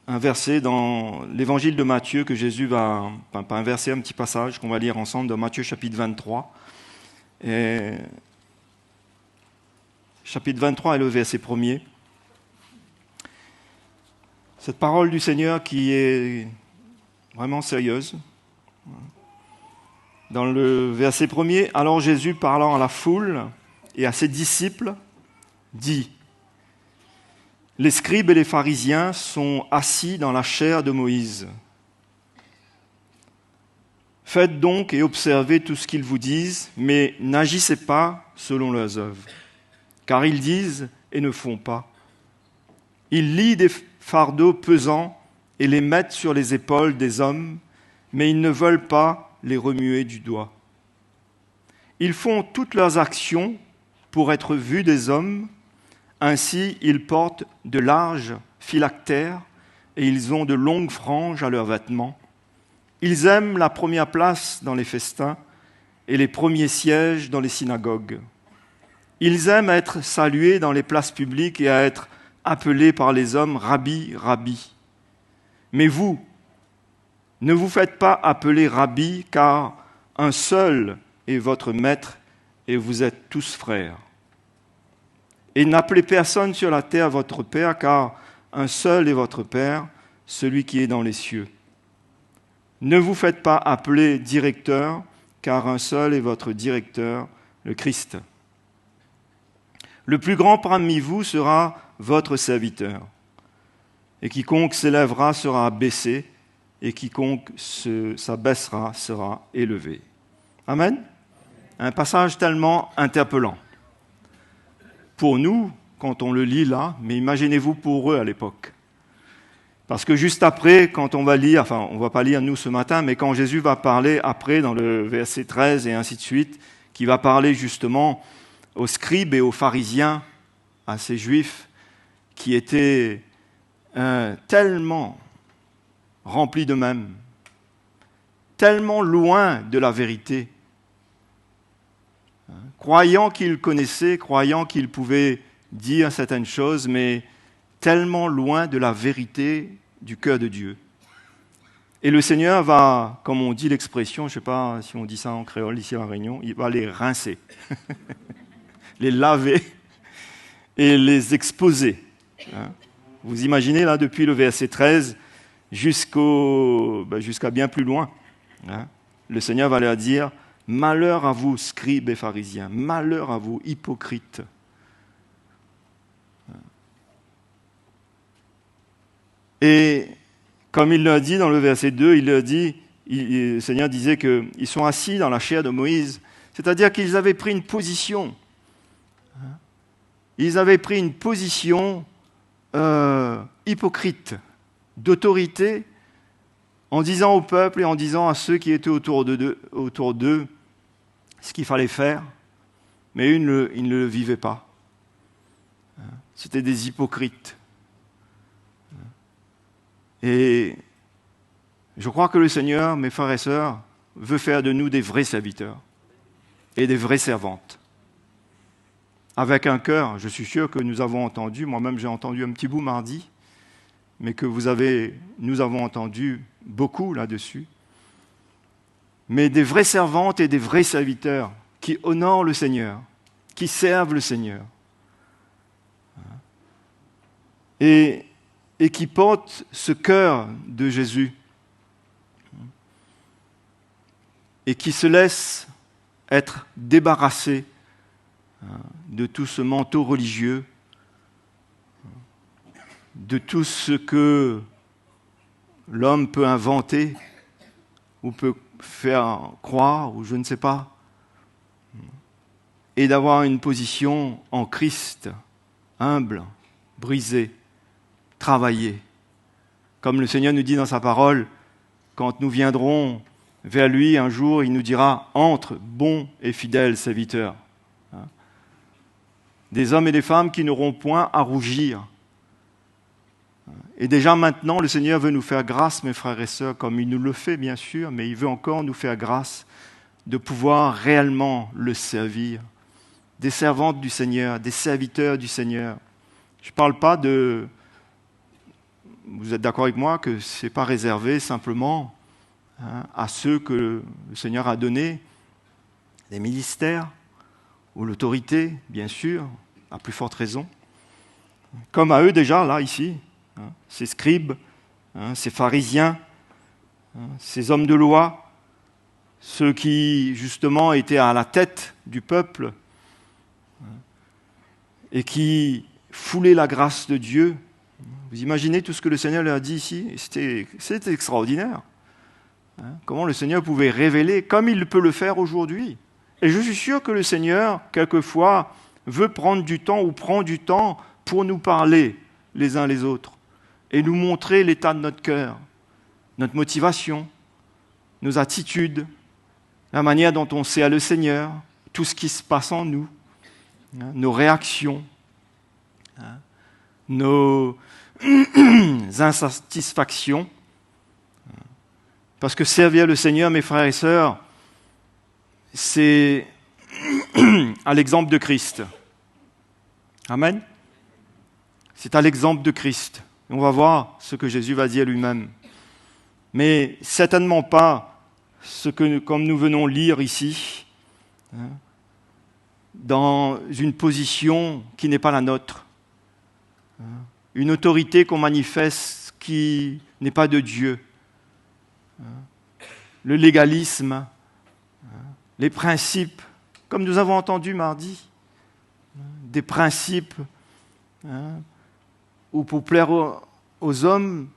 un verset dans l'Évangile de Matthieu que Jésus va, pas un verset, un petit passage qu'on va lire ensemble dans Matthieu chapitre 23. Et chapitre 23 est le verset 1er. Cette parole du Seigneur qui est vraiment sérieuse. Dans le verset 1er, alors Jésus parlant à la foule et à ses disciples, dit : les scribes et les pharisiens sont assis dans la chaire de Moïse. Faites donc et observez tout ce qu'ils vous disent, mais n'agissez pas selon leurs œuvres, car ils disent et ne font pas. Ils lient des fardeaux pesants et les mettent sur les épaules des hommes, mais ils ne veulent pas les remuer du doigt. Ils font toutes leurs actions pour être vus des hommes. Ainsi, ils portent de larges phylactères et ils ont de longues franges à leurs vêtements. Ils aiment la première place dans les festins et les premiers sièges dans les synagogues. Ils aiment être salués dans les places publiques et à être appelés par les hommes « Rabbi, Rabbi ». Mais vous, ne vous faites pas appeler Rabbi, car un seul est votre maître et vous êtes tous frères. Et n'appelez personne sur la terre votre Père, car un seul est votre Père, celui qui est dans les cieux. Ne vous faites pas appeler directeur, car un seul est votre directeur, le Christ. Le plus grand parmi vous sera votre serviteur. Et quiconque s'élèvera sera abaissé, et quiconque s'abaissera sera élevé. Amen. Un passage tellement interpellant. Pour nous, quand on le lit là, mais imaginez-vous pour eux à l'époque. Parce que juste après, quand on va lire, enfin on ne va pas lire nous ce matin, mais quand Jésus va parler après dans le verset 13 et ainsi de suite, qui va parler justement aux scribes et aux pharisiens, à ces juifs qui étaient tellement remplis d'eux-mêmes, tellement loin de la vérité, croyant qu'ils connaissaient, croyant qu'ils pouvaient dire certaines choses, mais tellement loin de la vérité du cœur de Dieu. Et le Seigneur va, comme on dit l'expression, je ne sais pas si on dit ça en créole ici à La Réunion, il va les rincer, les laver et les exposer. Vous imaginez là, depuis le verset 13 jusqu'à bien plus loin, le Seigneur va leur dire « Malheur à vous, scribes et pharisiens, malheur à vous, hypocrites ». Et comme il l'a dit dans le verset 2, le Seigneur disait qu'ils sont assis dans la chair de Moïse, c'est-à-dire qu'ils avaient pris une position. Ils avaient pris une position hypocrite, d'autorité, en disant au peuple et en disant à ceux qui étaient autour d'eux ce qu'il fallait faire, mais ils ne le vivaient pas. C'était des hypocrites. Et je crois que le Seigneur, mes frères et sœurs, veut faire de nous des vrais serviteurs et des vraies servantes. Avec un cœur, je suis sûr que nous avons entendu, moi-même j'ai entendu un petit bout mardi, mais que nous avons entendu beaucoup là-dessus. Mais des vraies servantes et des vrais serviteurs qui honorent le Seigneur, qui servent le Seigneur. Et qui portent ce cœur de Jésus et qui se laissent être débarrassés de tout ce manteau religieux, de tout ce que l'homme peut inventer ou peut faire croire, ou je ne sais pas, et d'avoir une position en Christ, humble, brisée, travailler. Comme le Seigneur nous dit dans sa parole, quand nous viendrons vers lui, un jour, il nous dira « Entre, bon et fidèle serviteur ». Des hommes et des femmes qui n'auront point à rougir. Et déjà maintenant, le Seigneur veut nous faire grâce, mes frères et sœurs, comme il nous le fait, bien sûr, mais il veut encore nous faire grâce de pouvoir réellement le servir. Des servantes du Seigneur, des serviteurs du Seigneur. Je ne parle pas de... Vous êtes d'accord avec moi que ce n'est pas réservé simplement à ceux que le Seigneur a donnés, des ministères ou l'autorité, bien sûr, à plus forte raison. Comme à eux déjà, là, ici, ces scribes, ces pharisiens, ces hommes de loi, ceux qui, justement, étaient à la tête du peuple et qui foulaient la grâce de Dieu. Vous imaginez tout ce que le Seigneur leur a dit ici? C'était extraordinaire. Comment le Seigneur pouvait révéler, comme il peut le faire aujourd'hui. Et je suis sûr que le Seigneur, quelquefois, veut prendre du temps ou prend du temps pour nous parler les uns les autres et nous montrer l'état de notre cœur, notre motivation, nos attitudes, la manière dont on sert le Seigneur, tout ce qui se passe en nous, nos réactions, nos insatisfactions. Parce que servir le Seigneur, mes frères et sœurs, c'est à l'exemple de Christ. Amen. C'est à l'exemple de Christ. Et on va voir ce que Jésus va dire lui-même. Mais certainement pas comme nous venons lire ici, dans une position qui n'est pas la nôtre, une autorité qu'on manifeste qui n'est pas de Dieu, le légalisme, les principes, comme nous avons entendu mardi, des principes où pour plaire aux hommes,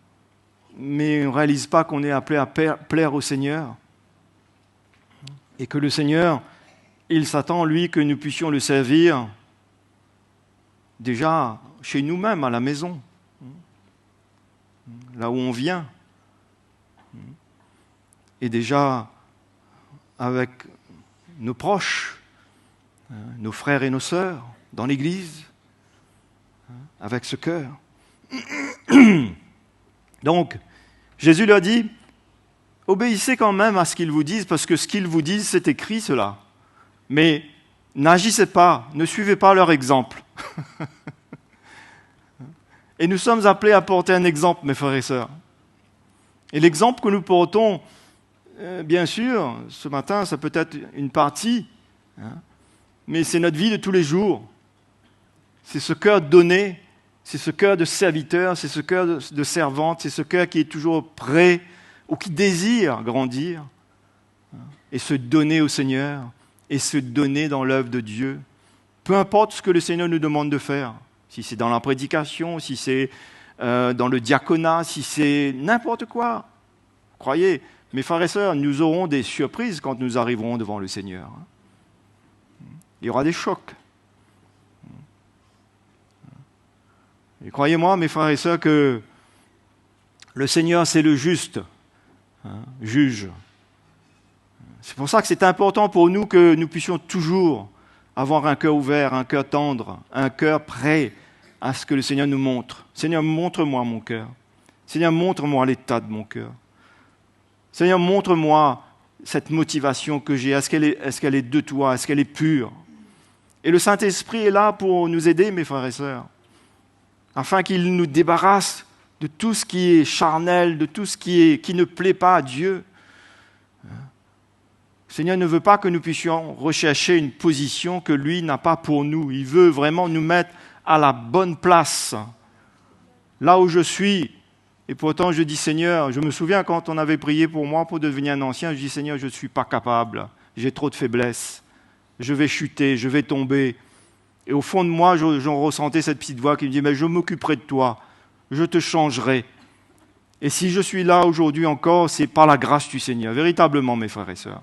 mais on ne réalise pas qu'on est appelé à plaire au Seigneur. Et que le Seigneur, il s'attend, lui, que nous puissions le servir déjà chez nous-mêmes, à la maison, là où on vient, et déjà avec nos proches, nos frères et nos sœurs, dans l'Église, avec ce cœur. Donc, Jésus leur dit, obéissez quand même à ce qu'ils vous disent, parce que ce qu'ils vous disent, c'est écrit cela. Mais n'agissez pas, ne suivez pas leur exemple. Et nous sommes appelés à porter un exemple, mes frères et sœurs. Et l'exemple que nous portons, bien sûr, ce matin, ça peut être une partie, mais c'est notre vie de tous les jours. C'est ce cœur donné, c'est ce cœur de serviteur, c'est ce cœur de servante, c'est ce cœur qui est toujours prêt ou qui désire grandir et se donner au Seigneur et se donner dans l'œuvre de Dieu. Peu importe ce que le Seigneur nous demande de faire, si c'est dans la prédication, si c'est dans le diaconat, si c'est n'importe quoi. Croyez, mes frères et sœurs, nous aurons des surprises quand nous arriverons devant le Seigneur. Il y aura des chocs. Et croyez-moi, mes frères et sœurs, que le Seigneur, c'est le juste juge. C'est pour ça que c'est important pour nous que nous puissions toujours avoir un cœur ouvert, un cœur tendre, un cœur prêt à ce que le Seigneur nous montre. Seigneur, montre-moi mon cœur. Seigneur, montre-moi l'état de mon cœur. Seigneur, montre-moi cette motivation que j'ai. Est-ce qu'elle est de toi? Est-ce qu'elle est pure? Et le Saint-Esprit est là pour nous aider, mes frères et sœurs, afin qu'il nous débarrasse de tout ce qui est charnel, de tout ce qui ne plaît pas à Dieu. Le Seigneur ne veut pas que nous puissions rechercher une position que lui n'a pas pour nous. Il veut vraiment nous mettre à la bonne place, là où je suis. Et pourtant, je dis, Seigneur, je me souviens quand on avait prié pour moi pour devenir un ancien, je dis, Seigneur, je ne suis pas capable, j'ai trop de faiblesses, je vais chuter, je vais tomber. Et au fond de moi, j'en ressentais cette petite voix qui me dit, mais je m'occuperai de toi, je te changerai. Et si je suis là aujourd'hui encore, c'est par la grâce du Seigneur, véritablement, mes frères et sœurs.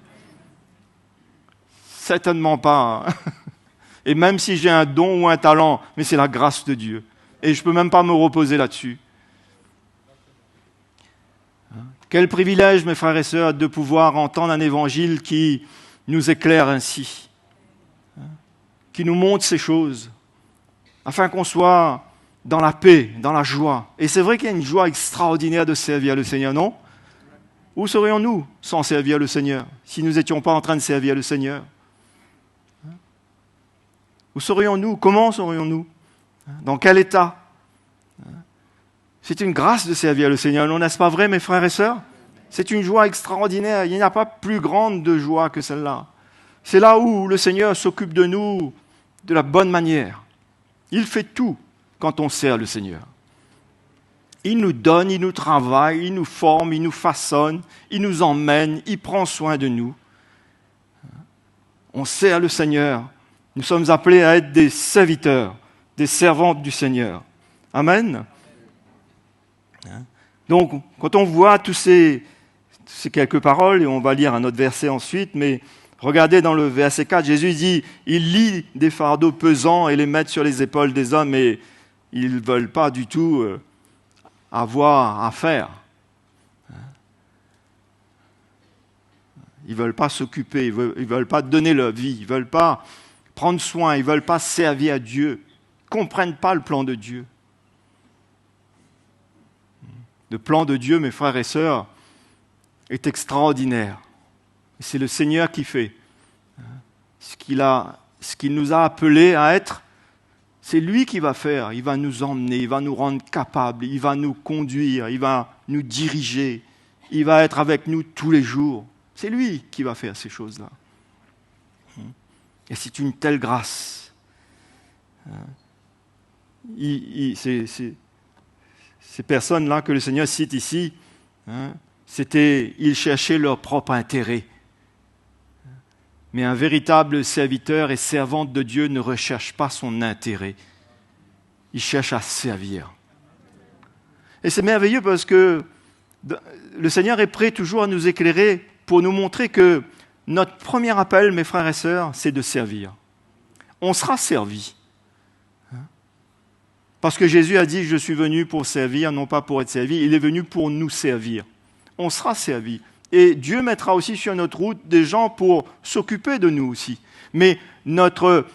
Certainement pas. Et même si j'ai un don ou un talent, mais c'est la grâce de Dieu. Et je ne peux même pas me reposer là-dessus. Quel privilège, mes frères et sœurs, de pouvoir entendre un évangile qui nous éclaire ainsi, qui nous montre ces choses, afin qu'on soit dans la paix, dans la joie. Et c'est vrai qu'il y a une joie extraordinaire de servir le Seigneur, non? Où serions-nous sans servir le Seigneur, si nous n'étions pas en train de servir le Seigneur? Où serions-nous? Comment serions-nous? Dans quel état? C'est une grâce de servir le Seigneur, non, n'est-ce pas vrai, mes frères et sœurs? C'est une joie extraordinaire. Il n'y a pas plus grande de joie que celle-là. C'est là où le Seigneur s'occupe de nous de la bonne manière. Il fait tout quand on sert le Seigneur. Il nous donne, il nous travaille, il nous forme, il nous façonne, il nous emmène, il prend soin de nous. On sert le Seigneur. Nous sommes appelés à être des serviteurs, des servantes du Seigneur. Amen. Donc, quand on voit tous ces quelques paroles, et on va lire un autre verset ensuite, mais regardez dans le verset 4, Jésus dit, il lie des fardeaux pesants et les met sur les épaules des hommes, et ils ne veulent pas du tout avoir à faire. Ils ne veulent pas s'occuper, ils ne veulent pas donner leur vie, ils ne veulent pas prendre soin, ils ne veulent pas servir à Dieu, ils ne comprennent pas le plan de Dieu. Le plan de Dieu, mes frères et sœurs, est extraordinaire. C'est le Seigneur qui fait. Ce qu'il nous a appelés à être, c'est lui qui va faire. Il va nous emmener, il va nous rendre capables, il va nous conduire, il va nous diriger, il va être avec nous tous les jours. C'est lui qui va faire ces choses-là. Et c'est une telle grâce. Ces personnes-là que le Seigneur cite ici, ils cherchaient leur propre intérêt. Mais un véritable serviteur et servante de Dieu ne recherche pas son intérêt. Il cherche à servir. Et c'est merveilleux parce que le Seigneur est prêt toujours à nous éclairer pour nous montrer que notre premier appel, mes frères et sœurs, c'est de servir. On sera servi. Parce que Jésus a dit « Je suis venu pour servir, non pas pour être servi ». Il est venu pour nous servir. On sera servi. Et Dieu mettra aussi sur notre route des gens pour s'occuper de nous aussi. Mais notre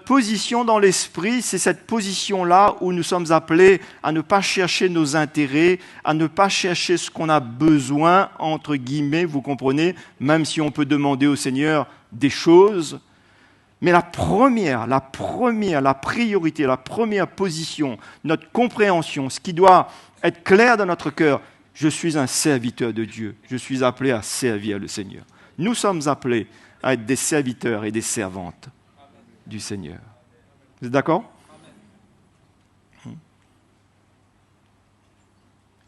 position dans l'esprit, c'est cette position-là où nous sommes appelés à ne pas chercher nos intérêts, à ne pas chercher ce qu'on a besoin, entre guillemets, vous comprenez, même si on peut demander au Seigneur des choses. Mais la priorité, la première position, notre compréhension, ce qui doit être clair dans notre cœur, je suis un serviteur de Dieu, je suis appelé à servir le Seigneur. Nous sommes appelés à être des serviteurs et des servantes du Seigneur. Vous êtes d'accord ?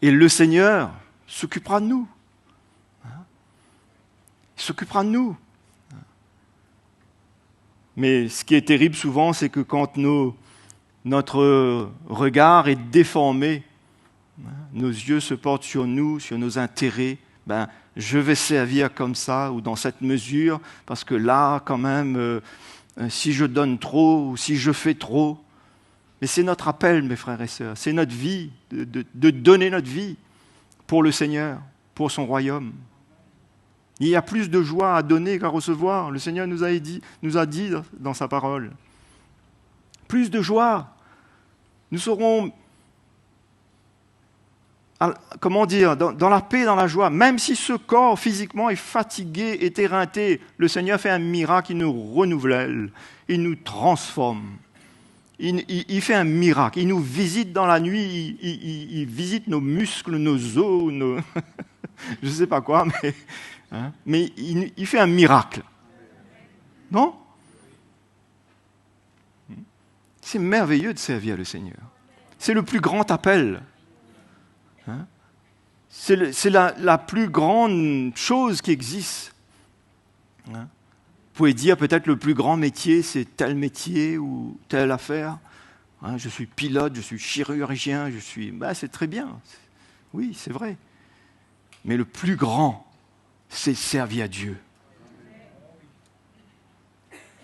Et le Seigneur s'occupera de nous. Il s'occupera de nous. Mais ce qui est terrible souvent, c'est que quand notre regard est déformé, nos yeux se portent sur nous, sur nos intérêts, je vais servir comme ça ou dans cette mesure, parce que là, quand même, si je donne trop ou si je fais trop, mais c'est notre appel, mes frères et sœurs, c'est notre vie, de donner notre vie pour le Seigneur, pour son royaume. Il y a plus de joie à donner qu'à recevoir. Le Seigneur nous a dit dans sa parole. Plus de joie. Nous serons, dans la paix, dans la joie. Même si ce corps physiquement est fatigué, est éreinté, le Seigneur fait un miracle, il nous renouvelle, il nous transforme. Il fait un miracle, il nous visite dans la nuit, il visite nos muscles, nos os, je ne sais pas quoi, mais il fait un miracle. Non ? C'est merveilleux de servir le Seigneur. C'est le plus grand appel. C'est la plus grande chose qui existe. Vous pouvez dire peut-être le plus grand métier, c'est tel métier ou telle affaire. Je suis pilote, je suis chirurgien, c'est très bien. Oui, c'est vrai. Mais le plus grand, c'est servir à Dieu.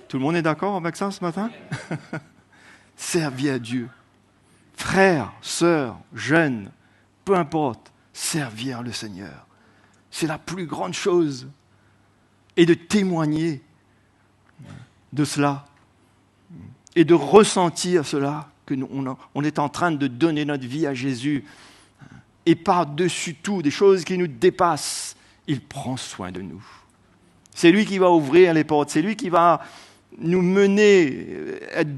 Tout le monde est d'accord avec ça ce matin ? Servir à Dieu. Frères, sœurs, jeunes, peu importe, servir le Seigneur. C'est la plus grande chose. Et de témoigner de cela. Et de ressentir cela, qu'on est en train de donner notre vie à Jésus. Et par-dessus tout, des choses qui nous dépassent, il prend soin de nous. C'est lui qui va ouvrir les portes, c'est lui qui va nous mener, être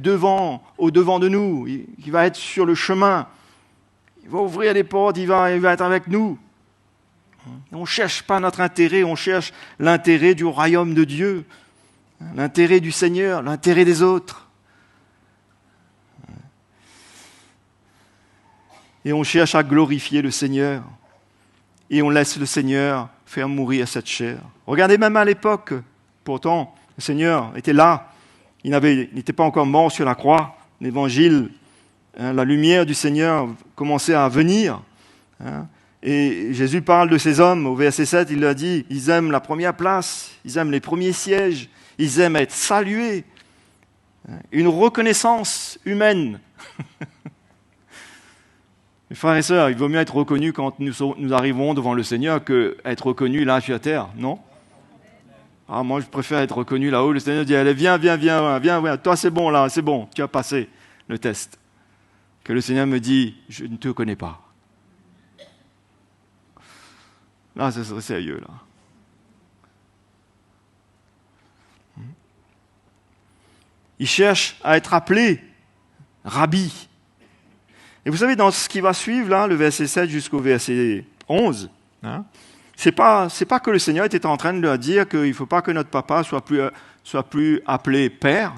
au devant de nous, qui va être sur le chemin. Il va ouvrir les portes, il va être avec nous. On ne cherche pas notre intérêt, on cherche l'intérêt du royaume de Dieu, l'intérêt du Seigneur, l'intérêt des autres. Et on cherche à glorifier le Seigneur. Et on laisse le Seigneur faire mourir cette chair. Regardez même à l'époque, pourtant, le Seigneur était là. Il n'était pas encore mort sur la croix. L'évangile, la lumière du Seigneur commençait à venir. Et Jésus parle de ces hommes. Au verset 7, il a dit, ils aiment la première place, ils aiment les premiers sièges, ils aiment être salués. Une reconnaissance humaine. Mes frères et sœurs, il vaut mieux être reconnu quand nous arrivons devant le Seigneur qu'être reconnu là sur terre, non ? Moi, je préfère être reconnu là-haut. Le Seigneur dit, allez, viens, toi c'est bon là, c'est bon, tu as passé le test. Que le Seigneur me dit, je ne te connais pas. Là, ça serait sérieux, là. Il cherche à être appelé Rabbi. Et vous savez, dans ce qui va suivre, là, le verset 7 jusqu'au verset 11, C'est pas que le Seigneur était en train de leur dire qu'il ne faut pas que notre papa soit plus appelé père,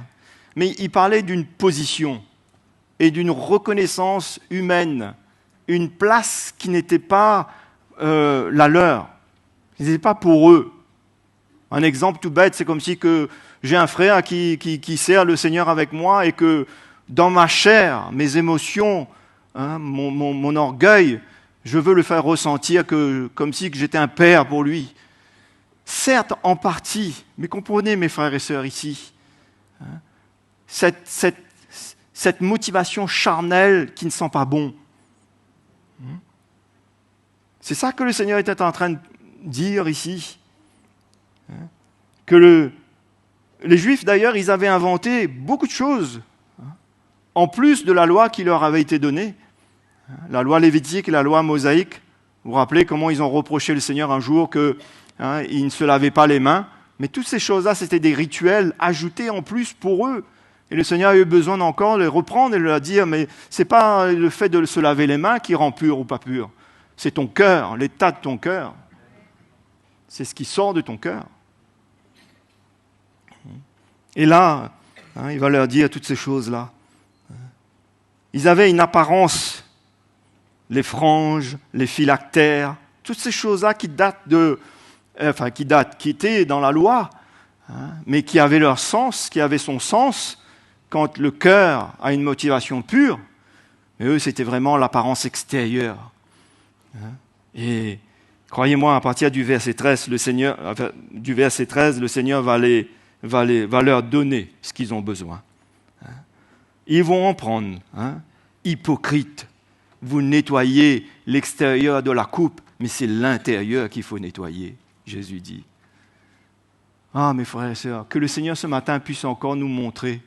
mais il parlait d'une position et d'une reconnaissance humaine, une place qui n'était pas la leur, qui n'était pas pour eux. Un exemple tout bête, c'est comme si que j'ai un frère qui sert le Seigneur avec moi et que dans ma chair, mes émotions, mon orgueil, je veux le faire ressentir comme si que j'étais un père pour lui. Certes, en partie, mais comprenez mes frères et sœurs ici, cette motivation charnelle qui ne sent pas bon. C'est ça que le Seigneur était en train de dire ici. Que les Juifs, d'ailleurs, ils avaient inventé beaucoup de choses, en plus de la loi qui leur avait été donnée. La loi lévitique et la loi mosaïque. Vous vous rappelez comment ils ont reproché le Seigneur un jour qu'il ne se lavait pas les mains. Mais toutes ces choses-là, c'était des rituels ajoutés en plus pour eux. Et le Seigneur a eu besoin encore de les reprendre et de leur dire, mais ce n'est pas le fait de se laver les mains qui rend pur ou pas pur. C'est ton cœur, l'état de ton cœur. C'est ce qui sort de ton cœur. Et là, il va leur dire toutes ces choses-là. Ils avaient une apparence, les franges, les phylactères, toutes ces choses-là qui étaient dans la loi, mais qui avaient leur sens, qui avaient son sens quand le cœur a une motivation pure. Mais eux, c'était vraiment l'apparence extérieure. Et croyez-moi, à partir du verset 13, le Seigneur va leur donner ce qu'ils ont besoin. Ils vont en prendre. Hypocrite, vous nettoyez l'extérieur de la coupe, mais c'est l'intérieur qu'il faut nettoyer, Jésus dit. Ah, mes frères et sœurs, que le Seigneur ce matin puisse encore nous montrer.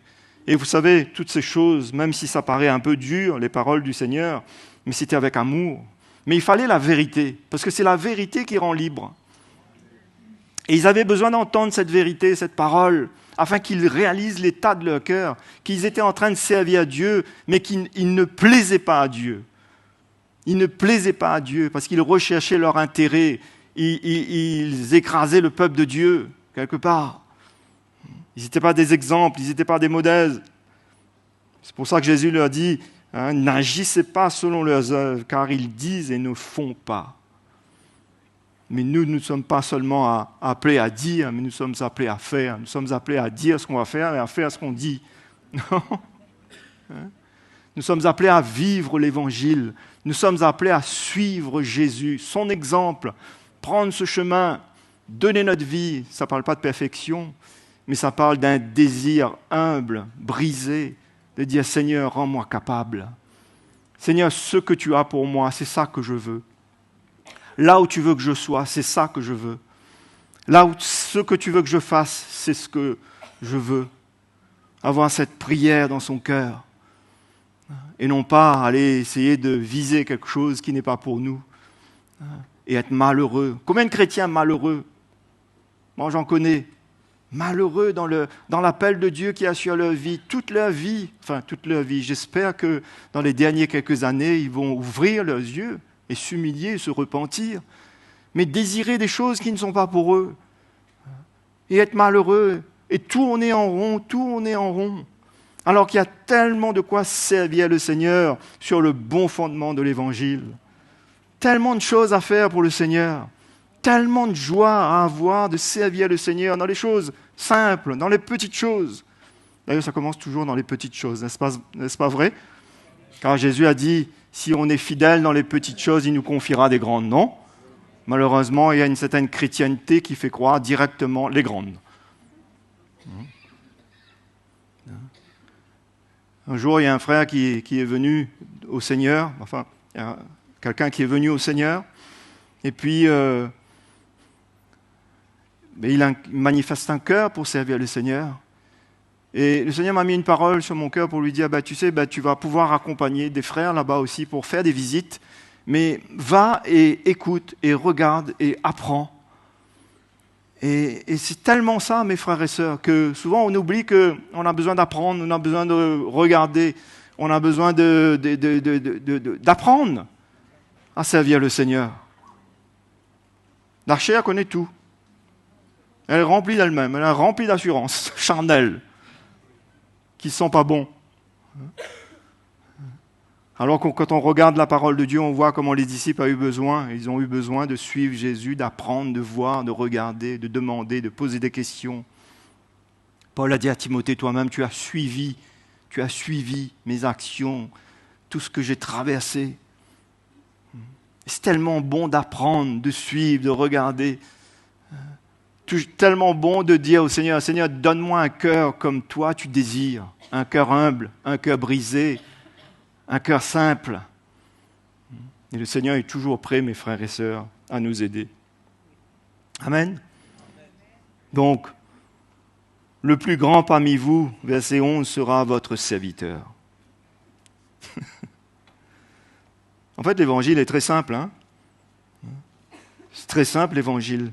Et vous savez, toutes ces choses, même si ça paraît un peu dur, les paroles du Seigneur, mais c'était avec amour. Mais il fallait la vérité, parce que c'est la vérité qui rend libre. Et ils avaient besoin d'entendre cette vérité, cette parole, afin qu'ils réalisent l'état de leur cœur, qu'ils étaient en train de servir Dieu, mais qu'ils ne plaisaient pas à Dieu. Ils ne plaisaient pas à Dieu, parce qu'ils recherchaient leur intérêt, ils écrasaient le peuple de Dieu, quelque part. Ils n'étaient pas des exemples, ils n'étaient pas des modèles. C'est pour ça que Jésus leur dit, n'agissez pas selon leurs œuvres, car ils disent et ne font pas. Mais nous ne sommes pas seulement appelés à dire, mais nous sommes appelés à faire. Nous sommes appelés à dire ce qu'on va faire et à faire ce qu'on dit. Non. Nous sommes appelés à vivre l'Évangile. Nous sommes appelés à suivre Jésus, son exemple, prendre ce chemin, donner notre vie. Ça ne parle pas de perfection, mais ça parle d'un désir humble, brisé, de dire « Seigneur, rends-moi capable. Seigneur, ce que tu as pour moi, c'est ça que je veux. Là où tu veux que je sois, c'est ça que je veux. Là où ce que tu veux que je fasse, c'est ce que je veux. » Avoir cette prière dans son cœur. Et non pas aller essayer de viser quelque chose qui n'est pas pour nous. Et être malheureux. Combien de chrétiens malheureux? Moi, j'en connais. Malheureux dans l'appel de Dieu qui a sur leur vie, toute leur vie. J'espère que dans les dernières quelques années, ils vont ouvrir leurs yeux et s'humilier, se repentir, mais désirer des choses qui ne sont pas pour eux. Et être malheureux, et tourner en rond. Alors qu'il y a tellement de quoi servir le Seigneur sur le bon fondement de l'Évangile. Tellement de choses à faire pour le Seigneur. Tellement de joie à avoir de servir le Seigneur dans les choses simples, dans les petites choses. D'ailleurs, ça commence toujours dans les petites choses, n'est-ce pas vrai? Car Jésus a dit, si on est fidèle dans les petites choses, il nous confiera des grandes. Non. Malheureusement, il y a une certaine chrétienté qui fait croire directement les grandes. Un jour, il y a un frère qui est venu au Seigneur, il y a quelqu'un qui est venu au Seigneur, et puis il manifeste un cœur pour servir le Seigneur. Et le Seigneur m'a mis une parole sur mon cœur pour lui dire, tu vas pouvoir accompagner des frères là-bas aussi pour faire des visites, mais va et écoute et regarde et apprends. Et c'est tellement ça, mes frères et sœurs, que souvent on oublie qu'on a besoin d'apprendre, on a besoin de regarder, on a besoin d'apprendre à servir le Seigneur. La chair connaît tout. Elle est remplie d'elle-même, elle est remplie d'assurances charnelles qui ne sont pas bons. Alors que quand on regarde la parole de Dieu, on voit comment les disciples ils ont eu besoin de suivre Jésus, d'apprendre, de voir, de regarder, de demander, de poser des questions. Paul a dit à Timothée, toi-même, tu as suivi mes actions, tout ce que j'ai traversé. C'est tellement bon d'apprendre, de suivre, de regarder. Tellement bon de dire au Seigneur, Seigneur, donne-moi un cœur comme toi tu désires, un cœur humble, un cœur brisé, un cœur simple. Et le Seigneur est toujours prêt, mes frères et sœurs, à nous aider. Amen. Donc, le plus grand parmi vous, verset 11, sera votre serviteur. En fait, l'évangile est très simple. Hein? C'est très simple, l'évangile.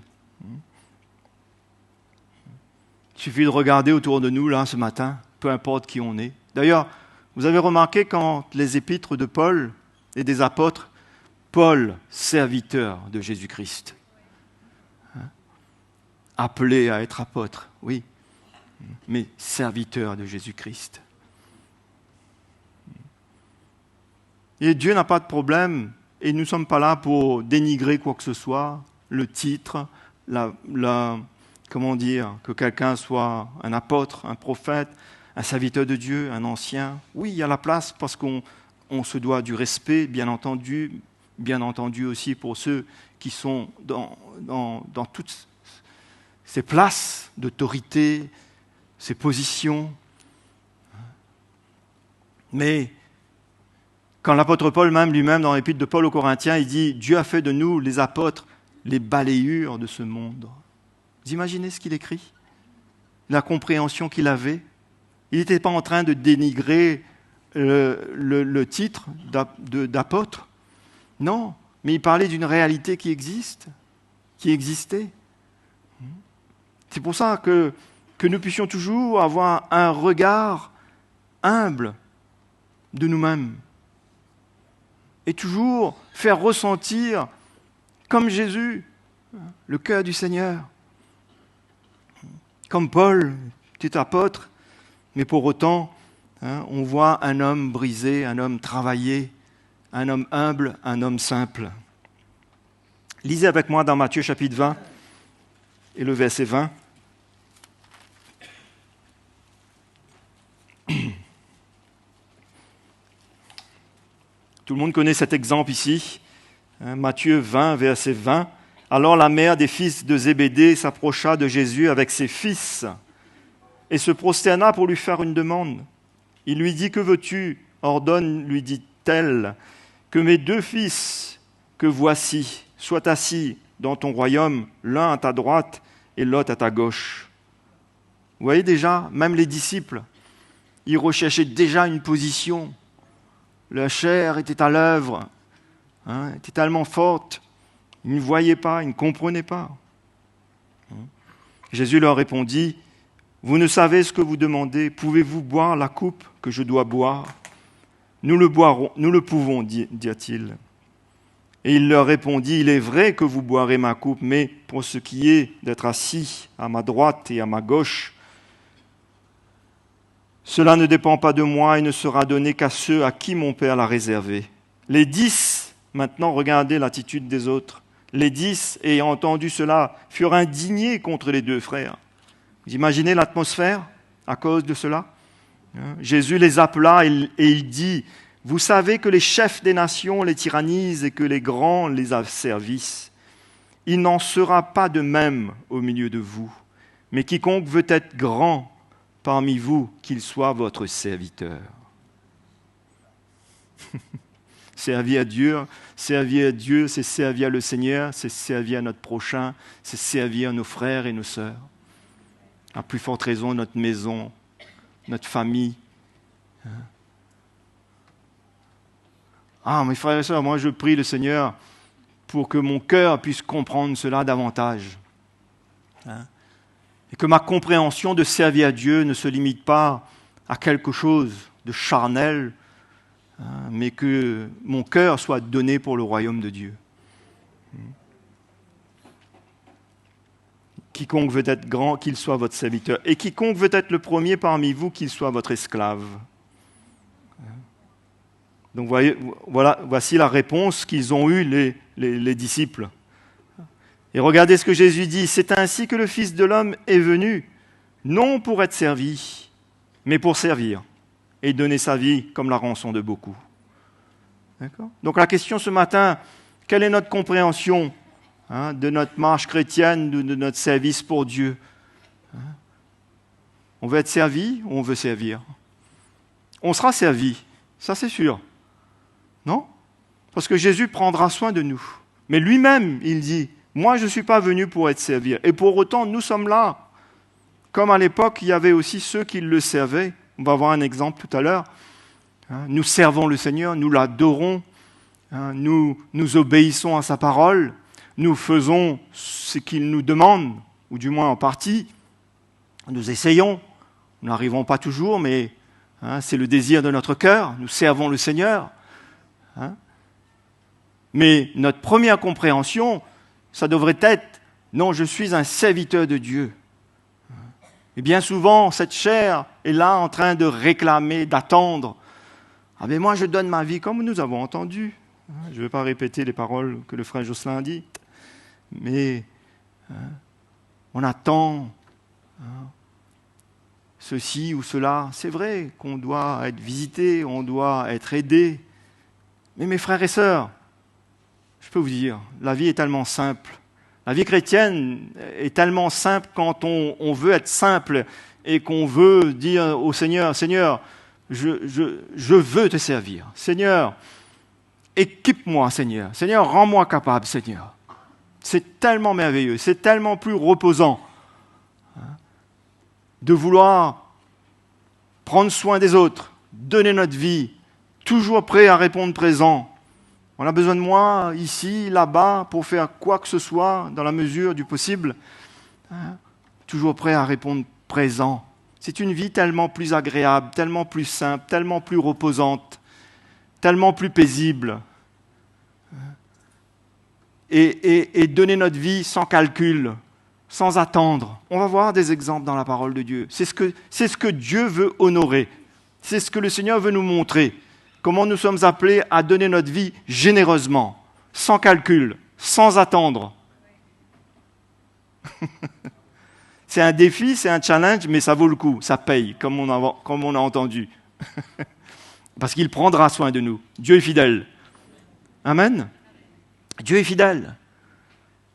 Il suffit de regarder autour de nous, là, ce matin, peu importe qui on est. D'ailleurs, vous avez remarqué quand les épîtres de Paul et des apôtres, Paul, serviteur de Jésus-Christ, appelé à être apôtre, oui, mais serviteur de Jésus-Christ. Et Dieu n'a pas de problème, et nous ne sommes pas là pour dénigrer quoi que ce soit, le titre, comment dire, que quelqu'un soit un apôtre, un prophète, un serviteur de Dieu, un ancien. Oui, il y a la place parce qu'on se doit du respect, bien entendu aussi pour ceux qui sont dans toutes ces places d'autorité, ces positions. Mais quand l'apôtre Paul lui-même, dans l'épître de Paul aux Corinthiens, il dit « Dieu a fait de nous, les apôtres, les balayures de ce monde ». Vous imaginez ce qu'il écrit? La compréhension qu'il avait. Il n'était pas en train de dénigrer le titre d'apôtre. Non, mais il parlait d'une réalité qui existe, qui existait. C'est pour ça que nous puissions toujours avoir un regard humble de nous-mêmes et toujours faire ressentir, comme Jésus, le cœur du Seigneur. Comme Paul, petit apôtre, mais pour autant, on voit un homme brisé, un homme travaillé, un homme humble, un homme simple. Lisez avec moi dans Matthieu chapitre 20 et le verset 20. Tout le monde connaît cet exemple ici. Matthieu 20, verset 20. Alors la mère des fils de Zébédée s'approcha de Jésus avec ses fils et se prosterna pour lui faire une demande. Il lui dit, « Que veux-tu ? Ordonne, lui dit-elle, que mes 2 fils que voici soient assis dans ton royaume, l'un à ta droite et l'autre à ta gauche. » Vous voyez déjà, même les disciples, ils recherchaient déjà une position. La chair était à l'œuvre, était tellement forte. Ils ne voyaient pas, ils ne comprenaient pas. Jésus leur répondit, « Vous ne savez ce que vous demandez. Pouvez-vous boire la coupe que je dois boire ? Nous le pouvons, dit-il. Et il leur répondit, « Il est vrai que vous boirez ma coupe, mais pour ce qui est d'être assis à ma droite et à ma gauche, cela ne dépend pas de moi et ne sera donné qu'à ceux à qui mon Père l'a réservé. » Les 10, maintenant regardez l'attitude des autres, les 10, ayant entendu cela, furent indignés contre les 2 frères. Vous imaginez l'atmosphère à cause de cela? Jésus les appela et il dit, « Vous savez que les chefs des nations les tyrannisent et que les grands les asservissent. Il n'en sera pas de même au milieu de vous, mais quiconque veut être grand parmi vous, qu'il soit votre serviteur. » Servir à Dieu, c'est servir le Seigneur, c'est servir notre prochain, c'est servir nos frères et nos sœurs. À plus forte raison, notre maison, notre famille. Ah, mes frères et sœurs, moi je prie le Seigneur pour que mon cœur puisse comprendre cela davantage. Et que ma compréhension de servir à Dieu ne se limite pas à quelque chose de charnel, mais que mon cœur soit donné pour le royaume de Dieu. Quiconque veut être grand, qu'il soit votre serviteur. Et quiconque veut être le premier parmi vous, qu'il soit votre esclave. Donc voici la réponse qu'ils ont eue, les disciples. Et regardez ce que Jésus dit. C'est ainsi que le Fils de l'homme est venu, non pour être servi, mais pour servir et donner sa vie comme la rançon de beaucoup. D'accord ? Donc la question ce matin, quelle est notre compréhension de notre marche chrétienne, de notre service pour Dieu ? On veut être servi ou on veut servir ? On sera servi, ça c'est sûr. Non ? Parce que Jésus prendra soin de nous. Mais lui-même, il dit, moi je ne suis pas venu pour être servi. Et pour autant, nous sommes là. Comme à l'époque, il y avait aussi ceux qui le servaient. On va voir un exemple tout à l'heure. Nous servons le Seigneur, nous l'adorons, nous obéissons à sa parole, nous faisons ce qu'il nous demande, ou du moins en partie. Nous essayons, nous n'arrivons pas toujours, mais c'est le désir de notre cœur, nous servons le Seigneur. Mais notre première compréhension, ça devrait être, non, je suis un serviteur de Dieu. Et bien souvent, cette chair est là en train de réclamer, d'attendre. Ah mais moi je donne ma vie, comme nous avons entendu. Je ne vais pas répéter les paroles que le frère Jocelyn a dites, mais on attend ceci ou cela. C'est vrai qu'on doit être visité, on doit être aidé. Mais mes frères et sœurs, je peux vous dire, la vie est tellement simple. La vie chrétienne est tellement simple quand on veut être simple et qu'on veut dire au Seigneur, Seigneur, je veux te servir. Seigneur, équipe-moi, Seigneur. Seigneur, rends-moi capable, Seigneur. C'est tellement merveilleux, c'est tellement plus reposant de vouloir prendre soin des autres, donner notre vie, toujours prêt à répondre présent. On a besoin de moi, ici, là-bas, pour faire quoi que ce soit, dans la mesure du possible. Toujours prêt à répondre présent. C'est une vie tellement plus agréable, tellement plus simple, tellement plus reposante, tellement plus paisible. Et donner notre vie sans calcul, sans attendre. On va voir des exemples dans la parole de Dieu. C'est ce que Dieu veut honorer. C'est ce que le Seigneur veut nous montrer. Comment nous sommes appelés à donner notre vie généreusement, sans calcul, sans attendre. C'est un défi, c'est un challenge, mais ça vaut le coup, ça paye, comme on a entendu. Parce qu'il prendra soin de nous. Dieu est fidèle. Amen. Dieu est fidèle.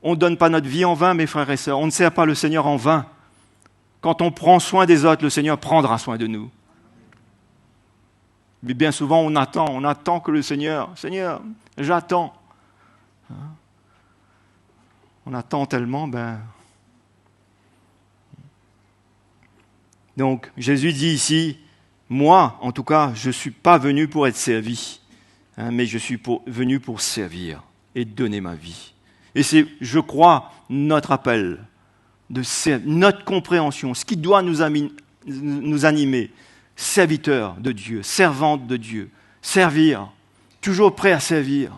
On ne donne pas notre vie en vain, mes frères et sœurs. On ne sert pas le Seigneur en vain. Quand on prend soin des autres, le Seigneur prendra soin de nous. Mais bien souvent, on attend que le Seigneur, j'attends. On attend tellement, Donc, Jésus dit ici, moi, en tout cas, je ne suis pas venu pour être servi, mais je suis venu pour servir et donner ma vie. Et c'est, je crois, notre appel, notre compréhension, ce qui doit nous animer. Serviteur de Dieu, servante de Dieu, servir, toujours prêt à servir.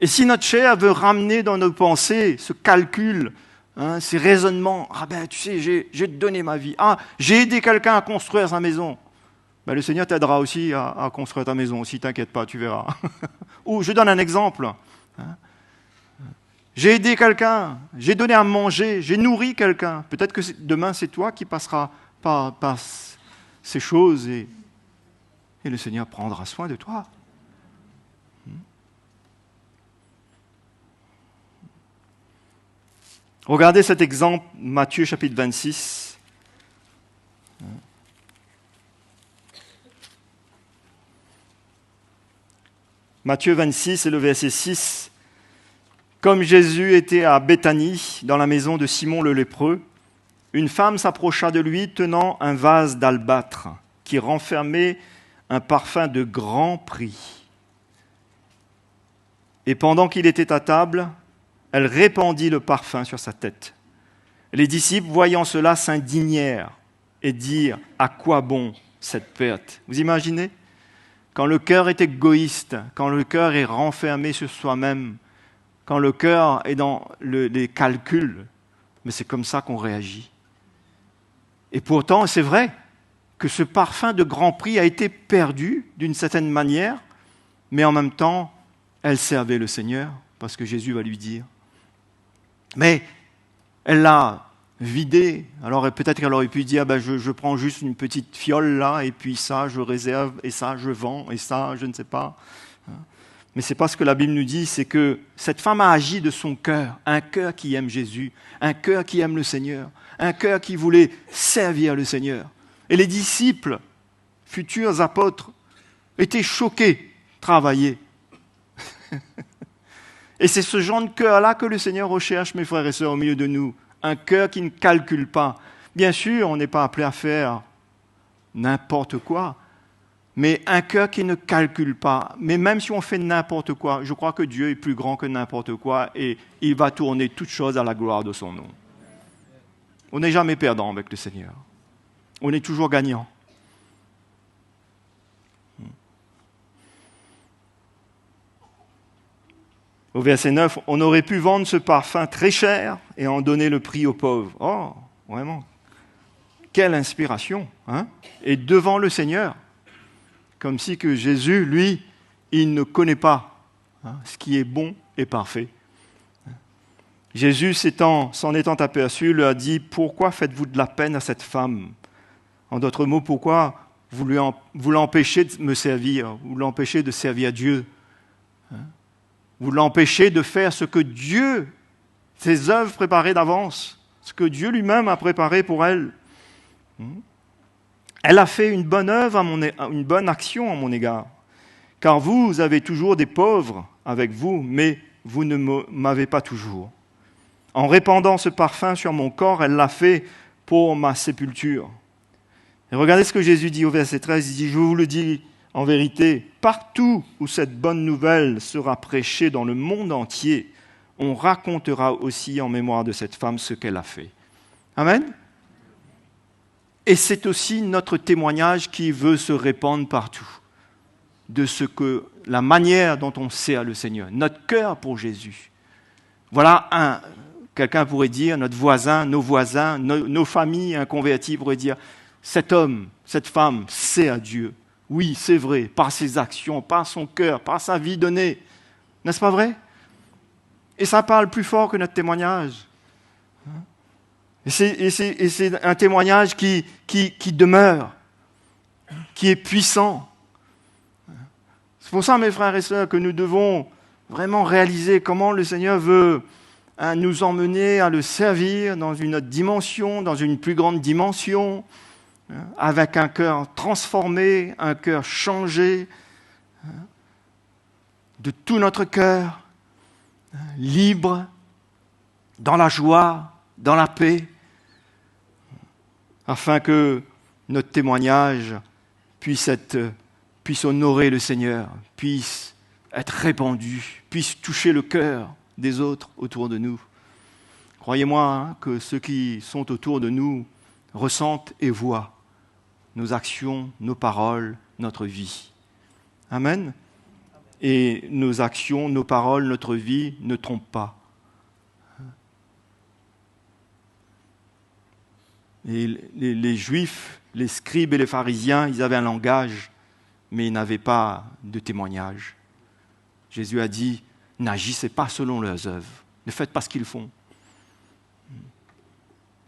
Et si notre chair veut ramener dans nos pensées ce calcul, ces raisonnements, tu sais, j'ai donné ma vie, j'ai aidé quelqu'un à construire sa maison, le Seigneur t'aidera aussi à construire ta maison, aussi, t'inquiète pas, tu verras. Ou je donne un exemple, j'ai aidé quelqu'un, j'ai donné à manger, j'ai nourri quelqu'un, peut-être que demain c'est toi qui passeras par ces choses et le Seigneur prendra soin de toi. Regardez cet exemple, Matthieu chapitre 26. Matthieu 26 et le verset 6. Comme Jésus était à Béthanie, dans la maison de Simon le lépreux, une femme s'approcha de lui tenant un vase d'albâtre qui renfermait un parfum de grand prix. Et pendant qu'il était à table, elle répandit le parfum sur sa tête. Les disciples, voyant cela, s'indignèrent et dirent « À quoi bon cette perte ?» Vous imaginez ? Quand le cœur est égoïste, quand le cœur est renfermé sur soi-même, quand le cœur est dans les calculs, mais c'est comme ça qu'on réagit. Et pourtant, c'est vrai que ce parfum de grand prix a été perdu d'une certaine manière, mais en même temps, elle servait le Seigneur, parce que Jésus va lui dire. Mais elle l'a vidé. Alors peut-être qu'elle aurait pu dire, je prends juste une petite fiole là, et puis ça, je réserve, et ça, je vends, et ça, je ne sais pas. Mais ce n'est pas ce que la Bible nous dit, c'est que cette femme a agi de son cœur, un cœur qui aime Jésus, un cœur qui aime le Seigneur, un cœur qui voulait servir le Seigneur. Et les disciples, futurs apôtres, étaient choqués, travaillés. Et c'est ce genre de cœur-là que le Seigneur recherche, mes frères et sœurs, au milieu de nous. Un cœur qui ne calcule pas. Bien sûr, on n'est pas appelé à faire n'importe quoi, mais un cœur qui ne calcule pas. Mais même si on fait n'importe quoi, je crois que Dieu est plus grand que n'importe quoi et il va tourner toutes choses à la gloire de son nom. On n'est jamais perdant avec le Seigneur. On est toujours gagnant. Au verset 9, on aurait pu vendre ce parfum très cher et en donner le prix aux pauvres. Oh, vraiment, quelle inspiration, hein? Et devant le Seigneur, comme si que Jésus, lui, il ne connaît pas ce qui est bon et parfait. Jésus, s'en étant aperçu, lui a dit, « Pourquoi faites-vous de la peine à cette femme ?» En d'autres mots, pourquoi vous l'empêchez de me servir, vous l'empêchez de servir Dieu, vous l'empêchez de faire ce que Dieu, ses œuvres préparées d'avance, ce que Dieu lui-même a préparé pour elle. Elle a fait une bonne œuvre, une bonne action à mon égard. Car vous avez toujours des pauvres avec vous, mais vous ne m'avez pas toujours. En répandant ce parfum sur mon corps, elle l'a fait pour ma sépulture. Et regardez ce que Jésus dit au verset 13, il dit « Je vous le dis en vérité, partout où cette bonne nouvelle sera prêchée dans le monde entier, on racontera aussi en mémoire de cette femme ce qu'elle a fait. » Amen. Et c'est aussi notre témoignage qui veut se répandre partout, de la manière dont on sert le Seigneur, notre cœur pour Jésus. Voilà quelqu'un pourrait dire, notre voisin, nos familles inconverties pourraient dire, cet homme, cette femme sert à Dieu. Oui, c'est vrai, par ses actions, par son cœur, par sa vie donnée. N'est-ce pas vrai? Et ça parle plus fort que notre témoignage. Et c'est un témoignage qui demeure, qui est puissant. C'est pour ça, mes frères et sœurs, que nous devons vraiment réaliser comment le Seigneur veut nous emmener à le servir dans une autre dimension, dans une plus grande dimension, avec un cœur transformé, un cœur changé, de tout notre cœur, libre, dans la joie, dans la paix, afin que notre témoignage puisse honorer le Seigneur, puisse être répandu, puisse toucher le cœur des autres autour de nous. Croyez-moi que ceux qui sont autour de nous ressentent et voient nos actions, nos paroles, notre vie. Amen. Et nos actions, nos paroles, notre vie ne trompent pas. Et les Juifs, les scribes et les pharisiens, ils avaient un langage, mais ils n'avaient pas de témoignage. Jésus a dit, n'agissez pas selon leurs œuvres, ne faites pas ce qu'ils font.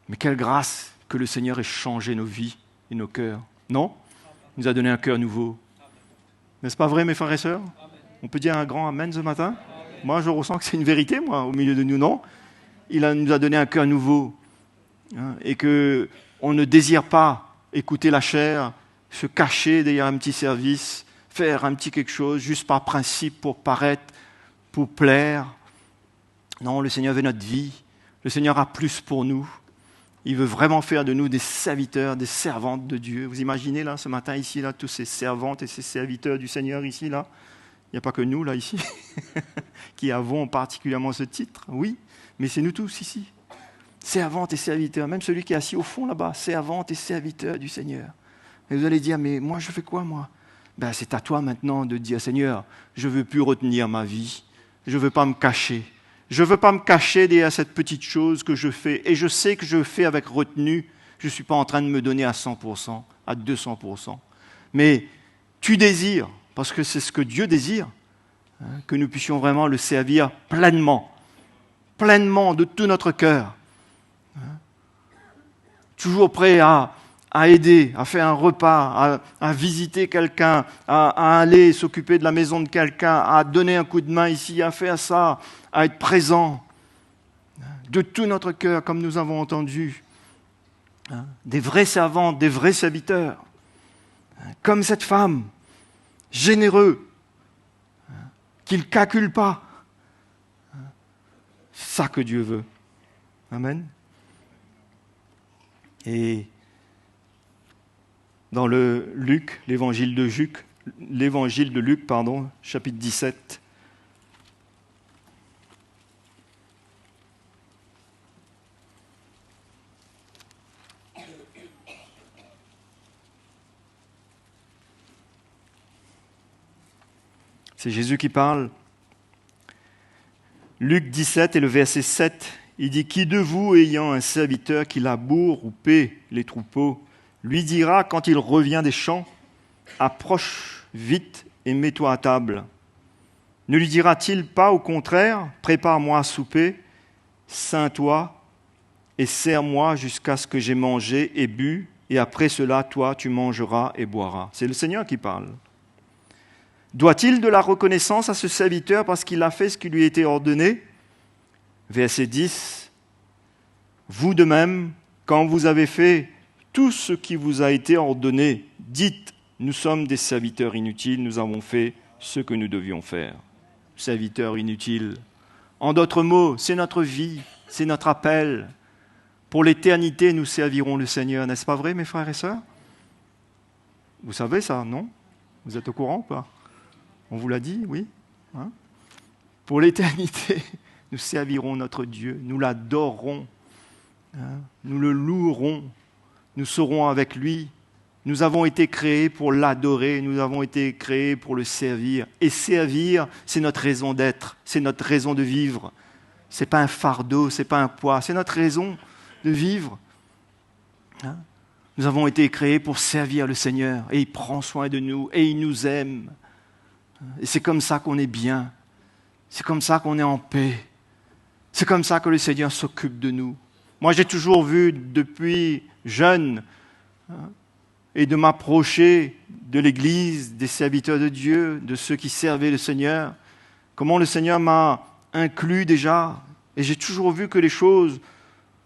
Mais quelle grâce que le Seigneur ait changé nos vies et nos cœurs. Non? Il nous a donné un cœur nouveau. N'est-ce pas vrai, mes frères et sœurs? On peut dire un grand amen ce matin? Moi, je ressens que c'est une vérité, moi, au milieu de nous, non? Il nous a donné un cœur nouveau. Et qu'on ne désire pas écouter la chair, se cacher derrière un petit service, faire un petit quelque chose, juste par principe, pour paraître, pour plaire. Non, le Seigneur veut notre vie. Le Seigneur a plus pour nous. Il veut vraiment faire de nous des serviteurs, des servantes de Dieu. Vous imaginez, là, ce matin, ici, là, tous ces servantes et ces serviteurs du Seigneur, ici, là. Il n'y a pas que nous, là, ici, qui avons particulièrement ce titre, oui, mais c'est nous tous, ici. Servantes et serviteurs, même celui qui est assis au fond, là-bas, servante et serviteur du Seigneur. Et vous allez dire, mais moi, je fais quoi, moi? C'est à toi, maintenant, de dire, Seigneur, je ne veux plus retenir ma vie. Je ne veux pas me cacher. Je ne veux pas me cacher derrière cette petite chose que je fais. Et je sais que je fais avec retenue. Je ne suis pas en train de me donner à 100%, à 200%. Mais tu désires, parce que c'est ce que Dieu désire, que nous puissions vraiment le servir pleinement de tout notre cœur. Toujours prêt à aider, à faire un repas, à visiter quelqu'un, à aller s'occuper de la maison de quelqu'un, à donner un coup de main ici, à faire ça, à être présent de tout notre cœur, comme nous avons entendu. Des vrais servants, des vrais serviteurs, comme cette femme, généreux, qui ne calcule pas. C'est ça que Dieu veut. Amen. Et dans l'évangile de Luc, chapitre 17, c'est Jésus qui parle. Luc 17 et le verset 7, il dit « Qui de vous, ayant un serviteur qui laboure ou paie les troupeaux, lui dira quand il revient des champs, approche vite et mets-toi à table. Ne lui dira-t-il pas au contraire, prépare-moi à souper, ceins-toi et sers-moi jusqu'à ce que j'ai mangé et bu, et après cela, toi, tu mangeras et boiras. » C'est le Seigneur qui parle. Doit-il de la reconnaissance à ce serviteur parce qu'il a fait ce qui lui était ordonné ? Verset 10. Vous de même, quand vous avez fait tout ce qui vous a été ordonné, dites, nous sommes des serviteurs inutiles, nous avons fait ce que nous devions faire. Serviteurs inutiles. En d'autres mots, c'est notre vie, c'est notre appel. Pour l'éternité, nous servirons le Seigneur. N'est-ce pas vrai, mes frères et sœurs ? Vous savez ça, non ? Vous êtes au courant ou pas ? On vous l'a dit, oui. Pour l'éternité, nous servirons notre Dieu, nous l'adorerons, nous le louerons, nous serons avec lui. Nous avons été créés pour l'adorer, nous avons été créés pour le servir. Et servir, c'est notre raison d'être, c'est notre raison de vivre. Ce n'est pas un fardeau, ce n'est pas un poids, c'est notre raison de vivre. Nous avons été créés pour servir le Seigneur et il prend soin de nous et il nous aime. Et c'est comme ça qu'on est bien, c'est comme ça qu'on est en paix, c'est comme ça que le Seigneur s'occupe de nous. Moi, j'ai toujours vu depuis jeune et de m'approcher de l'Église, des serviteurs de Dieu, de ceux qui servaient le Seigneur, comment le Seigneur m'a inclus déjà. Et j'ai toujours vu que les choses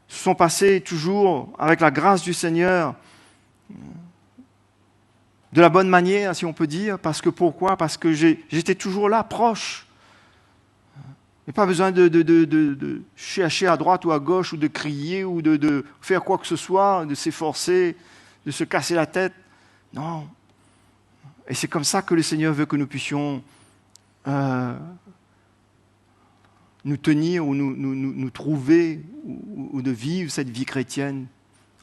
se sont passées toujours avec la grâce du Seigneur, de la bonne manière, si on peut dire. Pourquoi ? Parce que j'étais toujours là, proche. Il n'y a pas besoin de chercher à droite ou à gauche, ou de crier, ou de faire quoi que ce soit, de s'efforcer, de se casser la tête. Non. Et c'est comme ça que le Seigneur veut que nous puissions nous tenir, ou nous trouver, ou de vivre cette vie chrétienne.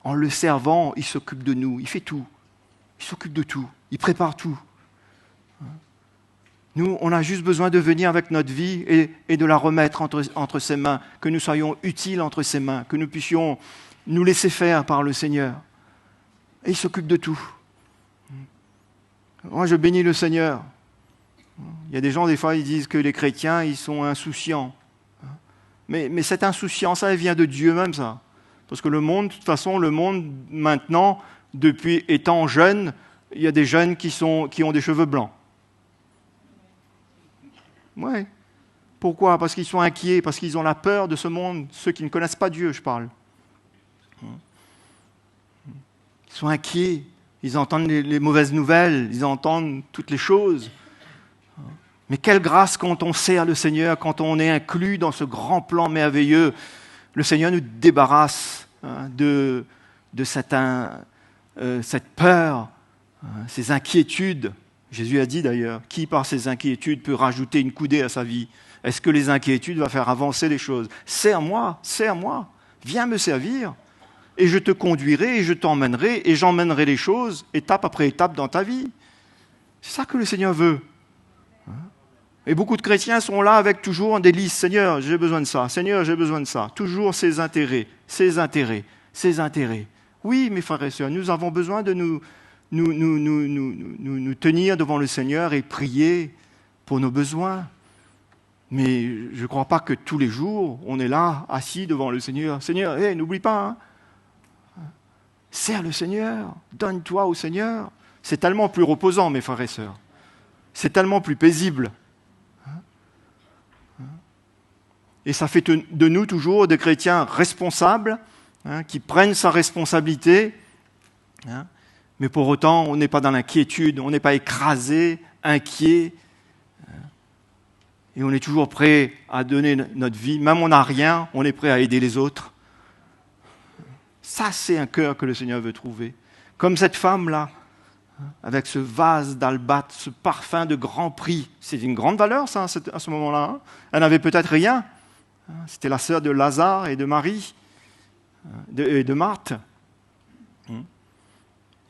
En le servant, il s'occupe de nous, il fait tout. Il s'occupe de tout, il prépare tout. Nous, on a juste besoin de venir avec notre vie et de la remettre entre ses mains, que nous soyons utiles entre ses mains, que nous puissions nous laisser faire par le Seigneur. Et il s'occupe de tout. Moi, je bénis le Seigneur. Il y a des gens, des fois, ils disent que les chrétiens, ils sont insouciants. Mais cette insouciance, ça vient de Dieu même, ça. Parce que le monde, de toute façon, maintenant, depuis étant jeune, il y a des jeunes qui ont des cheveux blancs. Oui. Pourquoi ? Parce qu'ils sont inquiets, parce qu'ils ont la peur de ce monde, ceux qui ne connaissent pas Dieu, je parle. Ils sont inquiets, ils entendent les mauvaises nouvelles, ils entendent toutes les choses. Mais quelle grâce quand on sert le Seigneur, quand on est inclus dans ce grand plan merveilleux. Le Seigneur nous débarrasse de cette peur, ces inquiétudes. Jésus a dit d'ailleurs, qui par ses inquiétudes peut rajouter une coudée à sa vie ? Est-ce que les inquiétudes vont faire avancer les choses ? Sers-moi, viens me servir, et je te conduirai, et je t'emmènerai, et j'emmènerai les choses, étape après étape dans ta vie. C'est ça que le Seigneur veut. Et beaucoup de chrétiens sont là avec toujours des listes. Seigneur, j'ai besoin de ça. Seigneur, j'ai besoin de ça. Toujours ses intérêts, ses intérêts, ses intérêts. Oui, mes frères et sœurs, nous avons besoin de nous tenir devant le Seigneur et prier pour nos besoins. Mais je ne crois pas que tous les jours, on est là, assis devant le Seigneur. Seigneur, n'oublie pas, sers le Seigneur, donne-toi au Seigneur. C'est tellement plus reposant, mes frères et sœurs. C'est tellement plus paisible. Et ça fait de nous toujours des chrétiens responsables, qui prennent sa responsabilité. Mais pour autant, on n'est pas dans l'inquiétude, on n'est pas écrasé, inquiet. Et on est toujours prêt à donner notre vie. Même on n'a rien, on est prêt à aider les autres. Ça, c'est un cœur que le Seigneur veut trouver. Comme cette femme-là, avec ce vase d'albâtre, ce parfum de grand prix. C'est une grande valeur, ça, à ce moment-là. Elle n'avait peut-être rien. C'était la sœur de Lazare et de Marie, et de Marthe.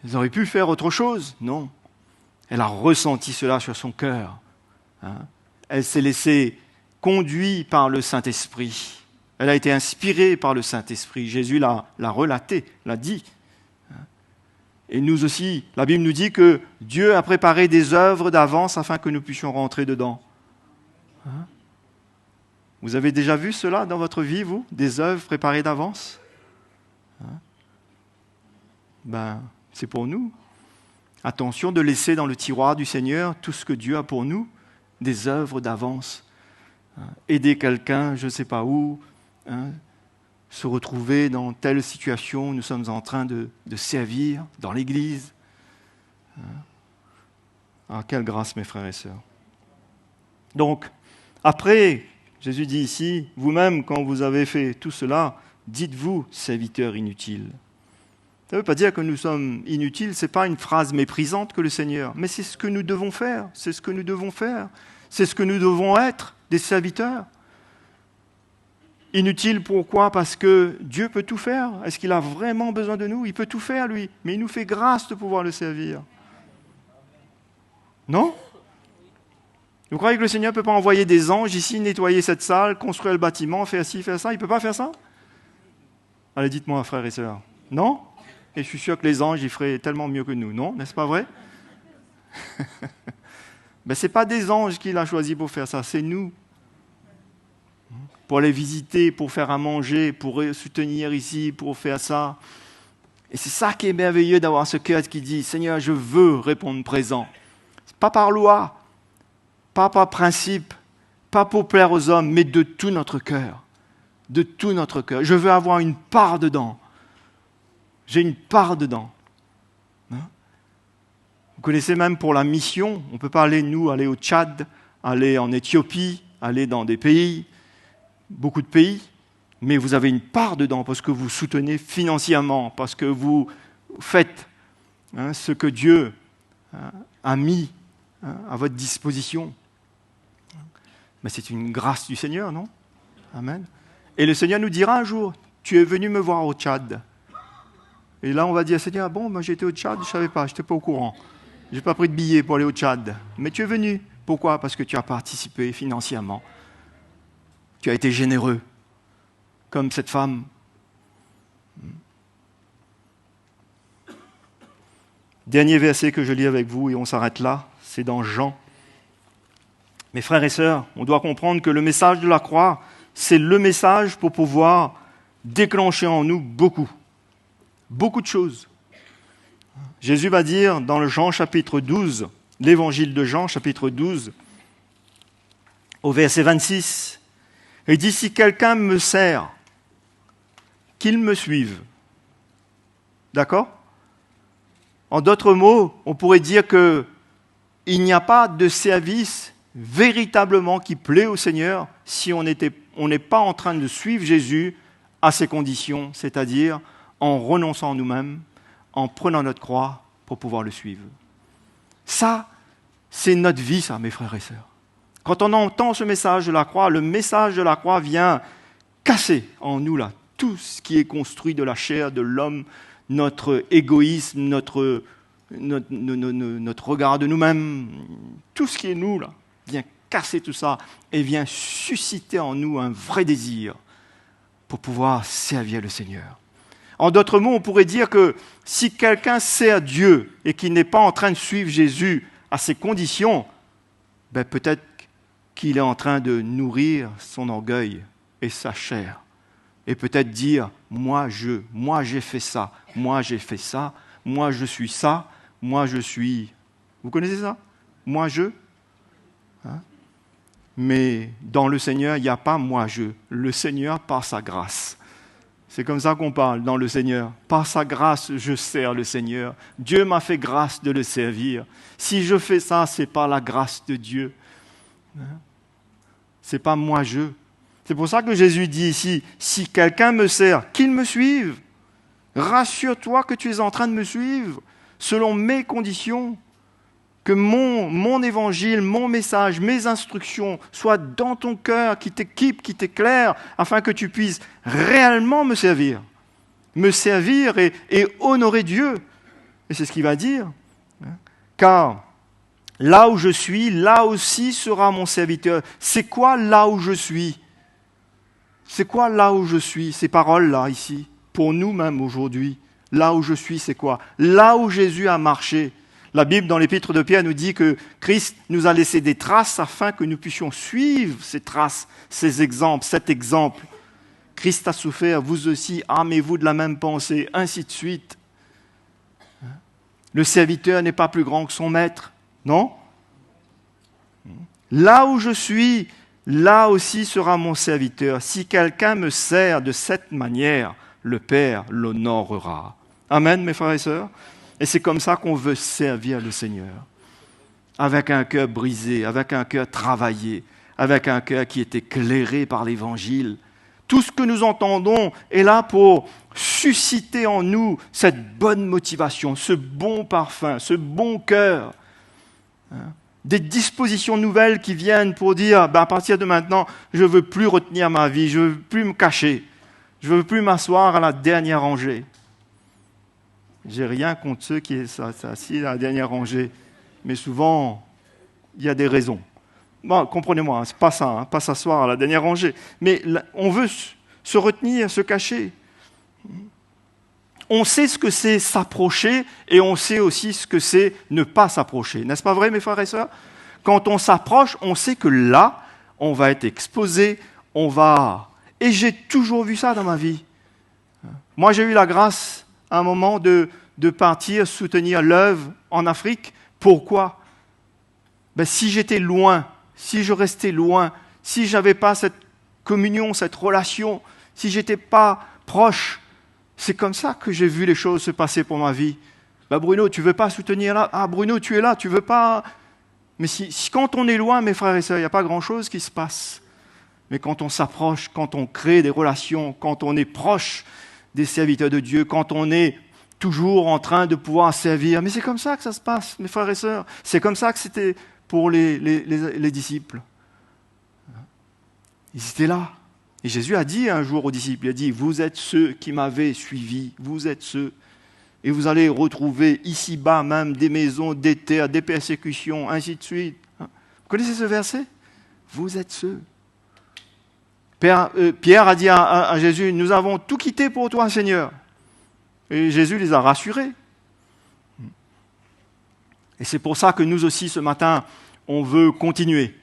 Ils auraient pu faire autre chose. Non. Elle a ressenti cela sur son cœur. Elle s'est laissée conduire par le Saint-Esprit. Elle a été inspirée par le Saint-Esprit. Jésus l'a relaté, l'a dit. Et nous aussi, la Bible nous dit que Dieu a préparé des œuvres d'avance afin que nous puissions rentrer dedans. Vous avez déjà vu cela dans votre vie, vous? Des œuvres préparées d'avance? C'est pour nous. Attention de laisser dans le tiroir du Seigneur tout ce que Dieu a pour nous, des œuvres d'avance. Aider quelqu'un, je ne sais pas où, se retrouver dans telle situation où nous sommes en train de servir dans l'Église. Quelle grâce, mes frères et sœurs. Donc, après, Jésus dit ici, vous-même, quand vous avez fait tout cela, dites-vous, serviteurs inutiles. Ça ne veut pas dire que nous sommes inutiles, ce n'est pas une phrase méprisante que le Seigneur, mais c'est ce que nous devons faire, c'est ce que nous devons faire, c'est ce que nous devons être, des serviteurs. Inutile, pourquoi? Parce que Dieu peut tout faire. Est-ce qu'il a vraiment besoin de nous? Il peut tout faire, lui, mais il nous fait grâce de pouvoir le servir. Non? Vous croyez que le Seigneur ne peut pas envoyer des anges ici, nettoyer cette salle, construire le bâtiment, faire ci, faire ça? Il ne peut pas faire ça? Allez, dites-moi, frères et sœurs. Non? Et je suis sûr que les anges, ils feraient tellement mieux que nous, non? N'est-ce pas vrai? Ce n'est pas des anges qu'il a choisi pour faire ça, c'est nous. Pour les visiter, pour faire à manger, pour soutenir ici, pour faire ça. Et c'est ça qui est merveilleux d'avoir ce cœur qui dit, Seigneur, je veux répondre présent. Pas par loi, pas par principe, pas pour plaire aux hommes, mais de tout notre cœur. De tout notre cœur. Je veux avoir une part dedans. J'ai une part dedans. Vous connaissez même pour la mission, on ne peut pas aller au Tchad, aller en Éthiopie, aller dans des pays, beaucoup de pays, mais vous avez une part dedans parce que vous soutenez financièrement, parce que vous faites ce que Dieu a mis à votre disposition. Mais c'est une grâce du Seigneur, non? Amen. Et le Seigneur nous dira un jour, tu es venu me voir au Tchad. Et là, on va dire, Seigneur, moi j'étais au Tchad, je ne savais pas, je n'étais pas au courant. Je n'ai pas pris de billet pour aller au Tchad. Mais tu es venu. Pourquoi? Parce que tu as participé financièrement. Tu as été généreux, comme cette femme. Dernier verset que je lis avec vous, et on s'arrête là, c'est dans Jean. Mes frères et sœurs, on doit comprendre que le message de la croix, c'est le message pour pouvoir déclencher en nous beaucoup de choses. Jésus va dire dans le Jean chapitre 12, l'évangile de Jean chapitre 12, au verset 26, il dit, si quelqu'un me sert, qu'il me suive. D'accord? En d'autres mots, on pourrait dire qu'il n'y a pas de service véritablement qui plaît au Seigneur si on n'est pas en train de suivre Jésus à ses conditions, c'est-à-dire en renonçant à nous-mêmes, en prenant notre croix pour pouvoir le suivre. Ça, c'est notre vie, ça, mes frères et sœurs. Quand on entend ce message de la croix, le message de la croix vient casser en nous là tout ce qui est construit de la chair, de l'homme, notre égoïsme, notre regard de nous-mêmes, tout ce qui est nous là vient casser tout ça et vient susciter en nous un vrai désir pour pouvoir servir le Seigneur. En d'autres mots, on pourrait dire que si quelqu'un sert Dieu et qu'il n'est pas en train de suivre Jésus à ses conditions, ben peut-être qu'il est en train de nourrir son orgueil et sa chair. Et peut-être dire, moi j'ai fait ça, moi j'ai fait ça, moi je suis ça, moi je suis... Vous connaissez ça? Moi je... Hein? Mais dans le Seigneur, il n'y a pas moi je. Le Seigneur par sa grâce. C'est comme ça qu'on parle dans le Seigneur. Par sa grâce, je sers le Seigneur. Dieu m'a fait grâce de le servir. Si je fais ça, c'est par la grâce de Dieu. C'est pas moi je. C'est pour ça que Jésus dit ici, si quelqu'un me sert, qu'il me suive. Rassure-toi que tu es en train de me suivre selon mes conditions. Que mon évangile, mon message, mes instructions soient dans ton cœur, qui t'équipent, qui t'éclairent, afin que tu puisses réellement me servir et honorer Dieu. Et c'est ce qu'il va dire. Car là où je suis, là aussi sera mon serviteur. C'est quoi là où je suis? C'est quoi là où je suis? Ces paroles-là, ici, pour nous-mêmes aujourd'hui. Là où je suis, c'est quoi? Là où Jésus a marché. La Bible, dans l'Épître de Pierre, nous dit que Christ nous a laissé des traces afin que nous puissions suivre ces traces, ces exemples, cet exemple. Christ a souffert, vous aussi, armez-vous de la même pensée, ainsi de suite. Le serviteur n'est pas plus grand que son maître, non? Là où je suis, là aussi sera mon serviteur. Si quelqu'un me sert de cette manière, le Père l'honorera. Amen, mes frères et sœurs. Et c'est comme ça qu'on veut servir le Seigneur. Avec un cœur brisé, avec un cœur travaillé, avec un cœur qui est éclairé par l'Évangile. Tout ce que nous entendons est là pour susciter en nous cette bonne motivation, ce bon parfum, ce bon cœur. Des dispositions nouvelles qui viennent pour dire, à partir de maintenant, je ne veux plus retenir ma vie, je ne veux plus me cacher, je ne veux plus m'asseoir à la dernière rangée. J'ai rien contre ceux qui sont assis à la dernière rangée, mais souvent, il y a des raisons. Bon, comprenez-moi, c'est pas ça, pas s'asseoir à la dernière rangée, mais on veut se retenir, se cacher. On sait ce que c'est s'approcher et on sait aussi ce que c'est ne pas s'approcher. N'est-ce pas vrai, mes frères et sœurs? Quand on s'approche, on sait que là, on va être exposé, on va... Et j'ai toujours vu ça dans ma vie. Moi, j'ai eu la grâce à un moment de partir soutenir l'œuvre en Afrique. Pourquoi? Si j'étais loin, si je restais loin, si je n'avais pas cette communion, cette relation, si je n'étais pas proche, c'est comme ça que j'ai vu les choses se passer pour ma vie. Bruno, tu ne veux pas soutenir là? Ah, Bruno, tu es là, tu ne veux pas... Mais quand on est loin, mes frères et sœurs, il n'y a pas grand-chose qui se passe. Mais quand on s'approche, quand on crée des relations, quand on est proche des serviteurs de Dieu, quand on est toujours en train de pouvoir servir. Mais c'est comme ça que ça se passe, mes frères et sœurs. C'est comme ça que c'était pour les disciples. Ils étaient là. Et Jésus a dit un jour aux disciples, il a dit, vous êtes ceux qui m'avaient suivi, vous êtes ceux. Et vous allez retrouver ici-bas même des maisons, des terres, des persécutions, ainsi de suite. Vous connaissez ce verset? Vous êtes ceux. Pierre a dit à Jésus, nous avons tout quitté pour toi, Seigneur. Et Jésus les a rassurés. Et c'est pour ça que nous aussi, ce matin, on veut continuer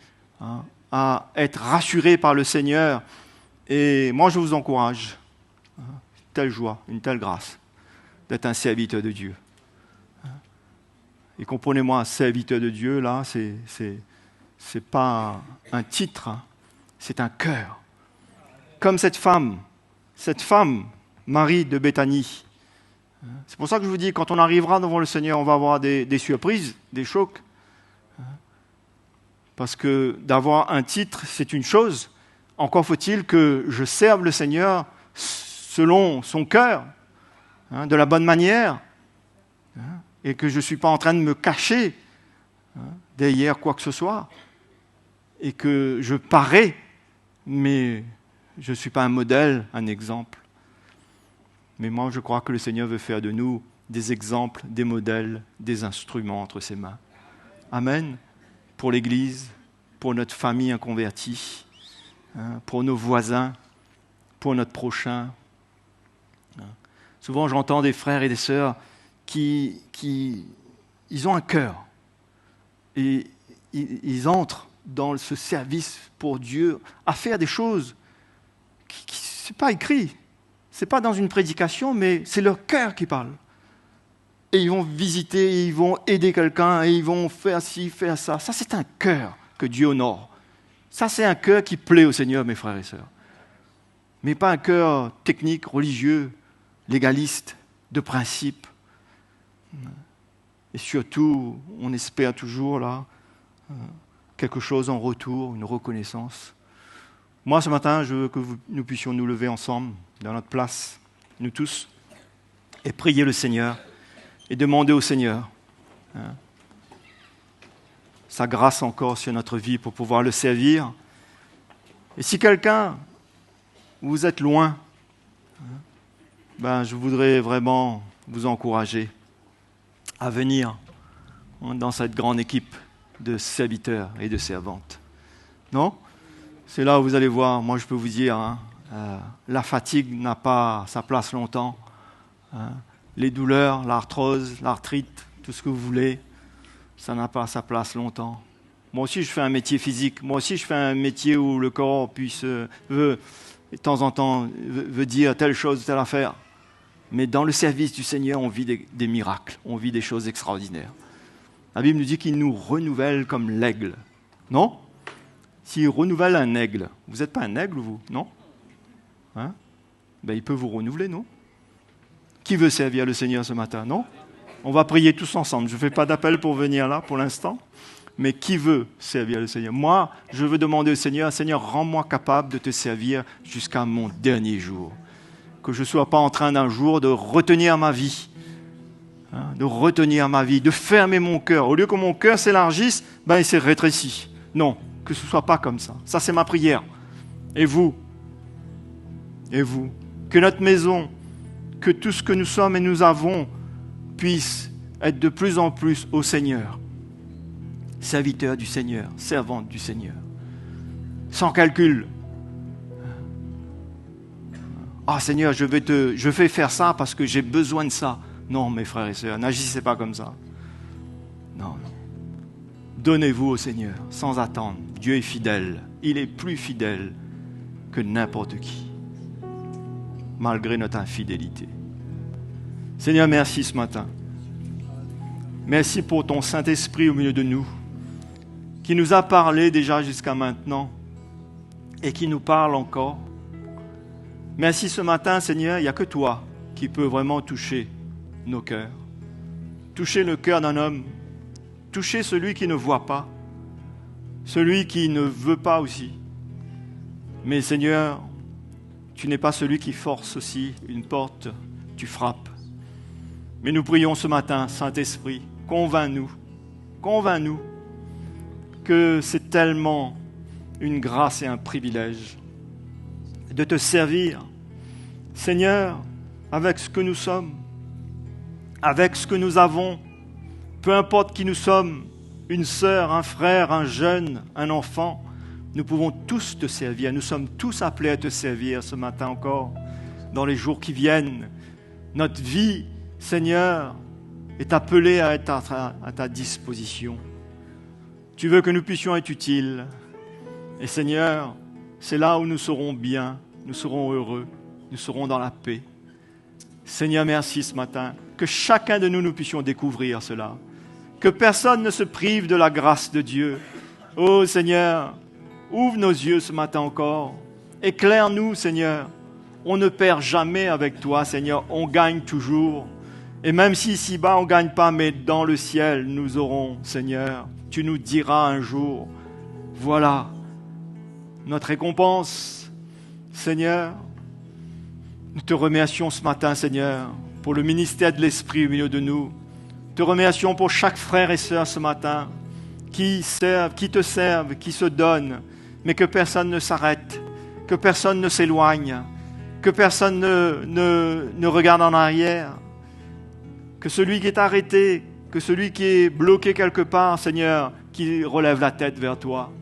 à être rassurés par le Seigneur. Et moi, je vous encourage, une telle joie, une telle grâce, d'être un serviteur de Dieu. Et comprenez-moi, un serviteur de Dieu, là, c'est pas un titre, c'est un cœur. Comme cette femme, Marie de Béthanie. C'est pour ça que je vous dis, quand on arrivera devant le Seigneur, on va avoir des surprises, des chocs. Parce que d'avoir un titre, c'est une chose. Encore faut-il que je serve le Seigneur selon son cœur, de la bonne manière, et que je ne suis pas en train de me cacher derrière quoi que ce soit, et que je parais, mais je ne suis pas un modèle, un exemple. Mais moi, je crois que le Seigneur veut faire de nous des exemples, des modèles, des instruments entre ses mains. Amen. Pour l'Église, pour notre famille inconvertie, pour nos voisins, pour notre prochain. Souvent, j'entends des frères et des sœurs qui ils ont un cœur et ils entrent dans ce service pour Dieu à faire des choses qui c'est pas écrit, c'est pas dans une prédication, mais c'est leur cœur qui parle. Et ils vont visiter, ils vont aider quelqu'un, et ils vont faire ci, faire ça. Ça, c'est un cœur que Dieu honore. Ça, c'est un cœur qui plaît au Seigneur, mes frères et sœurs. Mais pas un cœur technique, religieux, légaliste, de principe. Et surtout, on espère toujours là quelque chose en retour, une reconnaissance. Moi, ce matin, je veux que nous puissions nous lever ensemble, dans notre place, nous tous, et prier le Seigneur, et demander au Seigneur sa grâce encore sur notre vie pour pouvoir le servir. Et si quelqu'un, vous êtes loin, je voudrais vraiment vous encourager à venir dans cette grande équipe de serviteurs et de servantes. Non ? C'est là où vous allez voir, moi je peux vous dire, la fatigue n'a pas sa place longtemps. Les douleurs, l'arthrose, l'arthrite, tout ce que vous voulez, ça n'a pas sa place longtemps. Moi aussi je fais un métier physique, moi aussi je fais un métier où le corps veut de temps en temps veut dire telle chose, telle affaire. Mais dans le service du Seigneur, on vit des miracles, on vit des choses extraordinaires. La Bible nous dit qu'il nous renouvelle comme l'aigle. Non ? S'il renouvelle un aigle, vous n'êtes pas un aigle, vous ? Non ? Il peut vous renouveler, non ? Qui veut servir le Seigneur ce matin ? Non ? On va prier tous ensemble. Je ne fais pas d'appel pour venir là pour l'instant. Mais qui veut servir le Seigneur ? Moi, je veux demander au Seigneur, Seigneur, rends-moi capable de te servir jusqu'à mon dernier jour. Que je ne sois pas en train d'un jour de retenir ma vie, de fermer mon cœur. Au lieu que mon cœur s'élargisse, il s'est rétréci. Non, que ce ne soit pas comme ça. Ça, c'est ma prière. Et vous ? Que notre maison, que tout ce que nous sommes et nous avons puisse être de plus en plus au Seigneur. Serviteur du Seigneur, servante du Seigneur. Sans calcul. Seigneur, je vais faire ça parce que j'ai besoin de ça. Non, mes frères et sœurs, n'agissez pas comme ça. Non. Donnez-vous au Seigneur, sans attendre. Dieu est fidèle. Il est plus fidèle que n'importe qui, malgré notre infidélité. Seigneur, merci ce matin. Merci pour ton Saint-Esprit au milieu de nous, qui nous a parlé déjà jusqu'à maintenant et qui nous parle encore. Merci ce matin, Seigneur, il n'y a que toi qui peux vraiment toucher nos cœurs. Toucher le cœur d'un homme, toucher celui qui ne voit pas, celui qui ne veut pas aussi. Mais Seigneur, tu n'es pas celui qui force aussi une porte, tu frappes. Mais nous prions ce matin, Saint-Esprit, convainc-nous que c'est tellement une grâce et un privilège de te servir, Seigneur, avec ce que nous sommes, avec ce que nous avons, peu importe qui nous sommes, une sœur, un frère, un jeune, un enfant, nous pouvons tous te servir. Nous sommes tous appelés à te servir ce matin encore, dans les jours qui viennent. Notre vie, Seigneur, est appelée à être à ta disposition. Tu veux que nous puissions être utiles. Et Seigneur, c'est là où nous serons bien, nous serons heureux, nous serons dans la paix. Seigneur, merci ce matin. Que chacun de nous puissions découvrir cela. Que personne ne se prive de la grâce de Dieu. Oh Seigneur, ouvre nos yeux ce matin encore. Éclaire-nous, Seigneur. On ne perd jamais avec toi, Seigneur. On gagne toujours. Et même si ici-bas on ne gagne pas, mais dans le ciel, nous aurons, Seigneur. Tu nous diras un jour, voilà notre récompense. Seigneur, nous te remercions ce matin, Seigneur, pour le ministère de l'Esprit au milieu de nous. Te remercions pour chaque frère et sœur ce matin qui te servent, qui se donnent, mais que personne ne s'arrête, que personne ne s'éloigne, que personne ne regarde en arrière, que celui qui est arrêté, que celui qui est bloqué quelque part, Seigneur, qui relève la tête vers toi.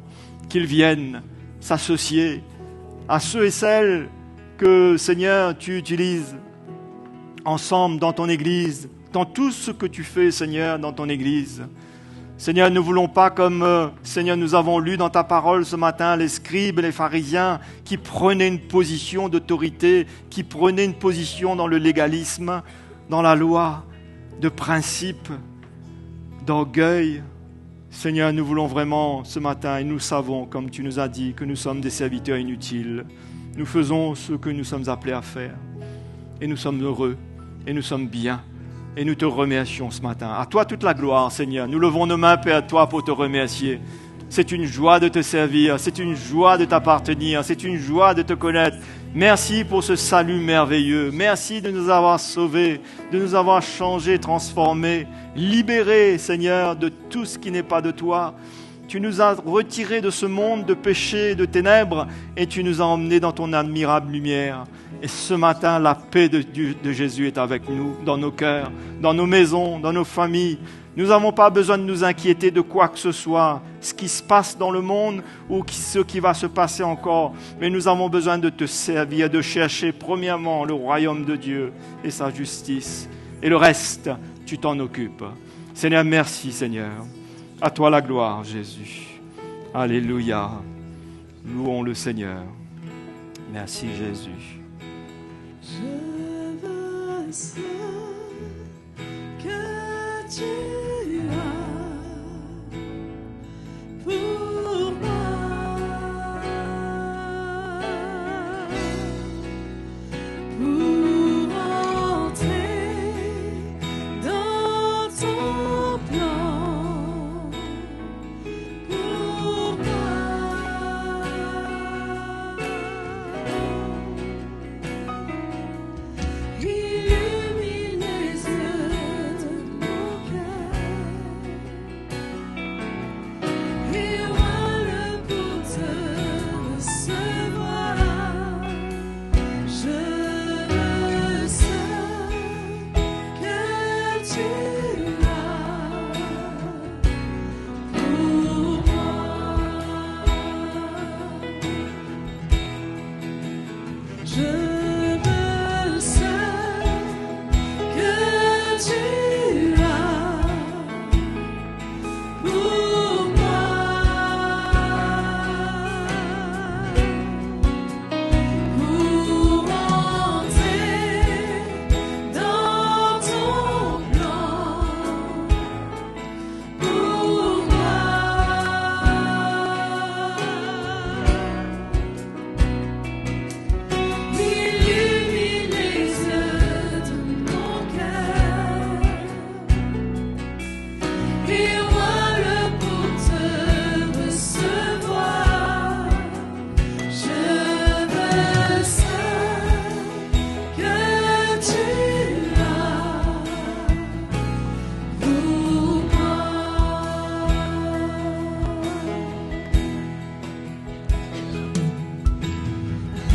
qu'ils viennent s'associer à ceux et celles que, Seigneur, tu utilises ensemble dans ton Église, dans tout ce que tu fais, Seigneur, dans ton Église. Seigneur, ne voulons pas comme, Seigneur, nous avons lu dans ta parole ce matin, les scribes et les pharisiens qui prenaient une position d'autorité, qui prenaient une position dans le légalisme, dans la loi, de principe, d'orgueil. Seigneur, nous voulons vraiment ce matin, et nous savons, comme tu nous as dit, que nous sommes des serviteurs inutiles. Nous faisons ce que nous sommes appelés à faire. Et nous sommes heureux, et nous sommes bien. Et nous te remercions ce matin. À toi toute la gloire, Seigneur. Nous levons nos mains, Père, à toi pour te remercier. C'est une joie de te servir, c'est une joie de t'appartenir, c'est une joie de te connaître. Merci pour ce salut merveilleux. Merci de nous avoir sauvés, de nous avoir changés, transformés, libérés, Seigneur, de tout ce qui n'est pas de toi. Tu nous as retirés de ce monde de péché, de ténèbres, et tu nous as emmenés dans ton admirable lumière. Et ce matin, la paix de Jésus est avec nous, dans nos cœurs, dans nos maisons, dans nos familles. Nous n'avons pas besoin de nous inquiéter de quoi que ce soit, ce qui se passe dans le monde ou ce qui va se passer encore. Mais nous avons besoin de te servir, de chercher premièrement le royaume de Dieu et sa justice. Et le reste, tu t'en occupes. Seigneur, merci Seigneur. À toi la gloire, Jésus. Alléluia. Louons le Seigneur. Merci Jésus. Je veux ce que tu as pour moi, pour entrer dans ton plan, pour illumine les yeux de mon cœur et voilà pour te recevoir. Je veux ce que tu as pour moi. Je veux ce que tu as pour moi, pour entrer dans ton plan, pour illumine les yeux de mon cœur et voilà pour te recevoir. Je veux ce que tu as pour moi.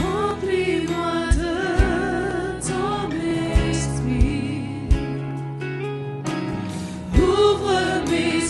Remplis-moi de ton esprit, ouvre mes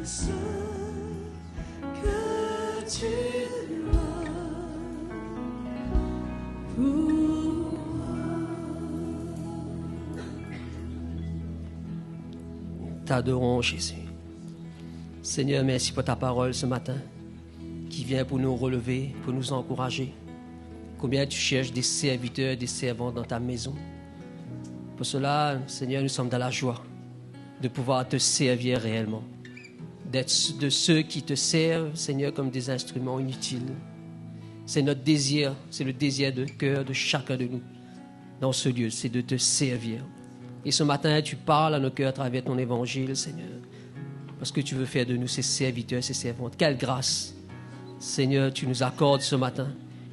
ce que tu dois pour T'adorons, Jésus. Seigneur, merci pour ta parole ce matin qui vient pour nous relever, pour nous encourager. Combien tu cherches des serviteurs, des servantes dans ta maison. Pour cela, Seigneur, nous sommes dans la joie de pouvoir te servir réellement, d'être de ceux qui te servent, Seigneur, comme des instruments inutiles. C'est notre désir, c'est le désir de cœur de chacun de nous dans ce lieu, c'est de te servir. Et ce matin, tu parles à nos cœurs à travers ton évangile, Seigneur, parce que tu veux faire de nous ces serviteurs, ces servantes. Quelle grâce, Seigneur, tu nous accordes ce matin.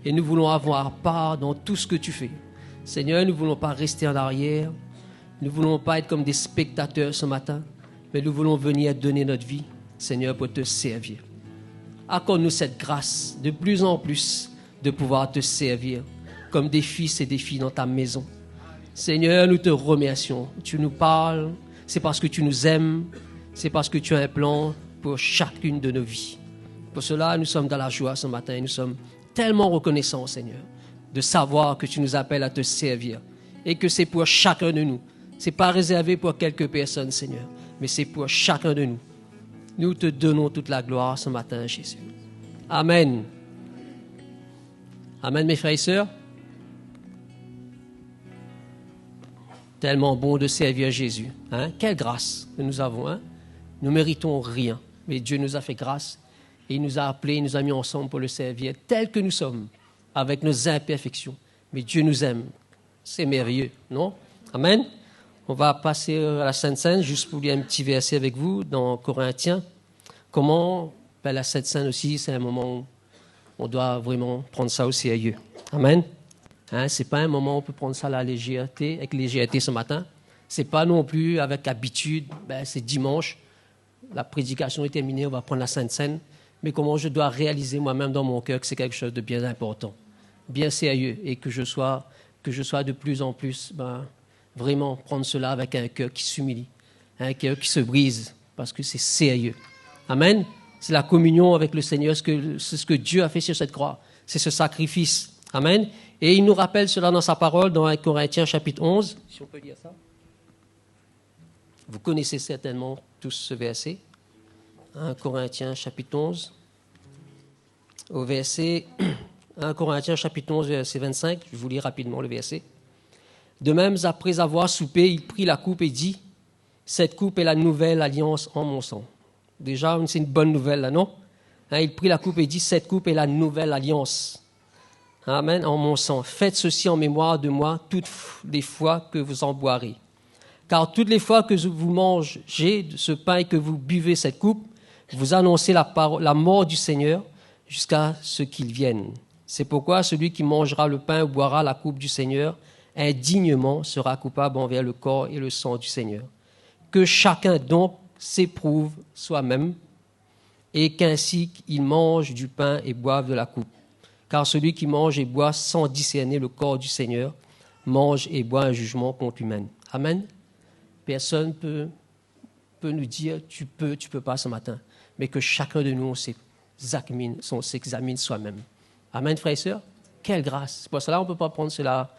Et nous voulons avoir part dans tout ce que tu fais. Seigneur, nous ne voulons pas rester en arrière. Nous ne voulons pas être comme des spectateurs ce matin, mais nous voulons venir donner notre vie, Seigneur, pour te servir. Accorde-nous cette grâce de plus en plus de pouvoir te servir comme des fils et des filles dans ta maison. Seigneur, nous te remercions. Tu nous parles, c'est parce que tu nous aimes, c'est parce que tu as un plan pour chacune de nos vies. Pour cela, nous sommes dans la joie ce matin et nous sommes tellement reconnaissants, Seigneur, de savoir que tu nous appelles à te servir et que c'est pour chacun de nous. Ce n'est pas réservé pour quelques personnes, Seigneur, mais c'est pour chacun de nous. Nous te donnons toute la gloire ce matin, Jésus. Amen. Amen, mes frères et sœurs. Tellement bon de servir Jésus. Hein? Quelle grâce que nous avons. Hein? Nous ne méritons rien, mais Dieu nous a fait grâce et il nous a appelés, il nous a mis ensemble pour le servir tel que nous sommes, avec nos imperfections. Mais Dieu nous aime. C'est merveilleux, non? Amen. On va passer à la Sainte Seine, juste pour lire un petit verset avec vous dans Corinthiens. Comment la Sainte Seine aussi, c'est un moment où on doit vraiment prendre ça au sérieux. Amen. Hein, ce n'est pas un moment où on peut prendre ça avec légèreté ce matin. Ce n'est pas non plus avec habitude. C'est dimanche, la prédication est terminée, on va prendre la Sainte Seine. Mais comment je dois réaliser moi-même dans mon cœur que c'est quelque chose de bien important, bien sérieux, et que je sois de plus en plus, vraiment prendre cela avec un cœur qui s'humilie, un cœur qui se brise, parce que c'est sérieux. Amen. C'est la communion avec le Seigneur, c'est ce que Dieu a fait sur cette croix. C'est ce sacrifice. Amen. Et il nous rappelle cela dans sa parole, dans 1 Corinthiens chapitre 11. Si on peut lire ça. Vous connaissez certainement tous ce verset. 1 Corinthiens chapitre 11. Au verset 1 Corinthiens chapitre 11, verset 25. Je vous lis rapidement le verset. De même, après avoir soupé, il prit la coupe et dit, « Cette coupe est la nouvelle alliance en mon sang. » Déjà, c'est une bonne nouvelle, là, non? Il prit la coupe et dit, « Cette coupe est la nouvelle alliance. » Amen, en mon sang. Faites ceci en mémoire de moi toutes les fois que vous en boirez. Car toutes les fois que vous mangez ce pain et que vous buvez cette coupe, vous annoncez la mort du Seigneur jusqu'à ce qu'il vienne. C'est pourquoi celui qui mangera le pain ou boira la coupe du Seigneur indignement sera coupable envers le corps et le sang du Seigneur. Que chacun donc s'éprouve soi-même et qu'ainsi il mange du pain et boive de la coupe. Car celui qui mange et boit sans discerner le corps du Seigneur mange et boit un jugement contre lui-même. Amen. Personne ne peut nous dire tu peux pas ce matin, mais que chacun de nous on s'examine soi-même. Amen, frères et sœurs. Quelle grâce. C'est pour cela qu'on ne peut pas prendre cela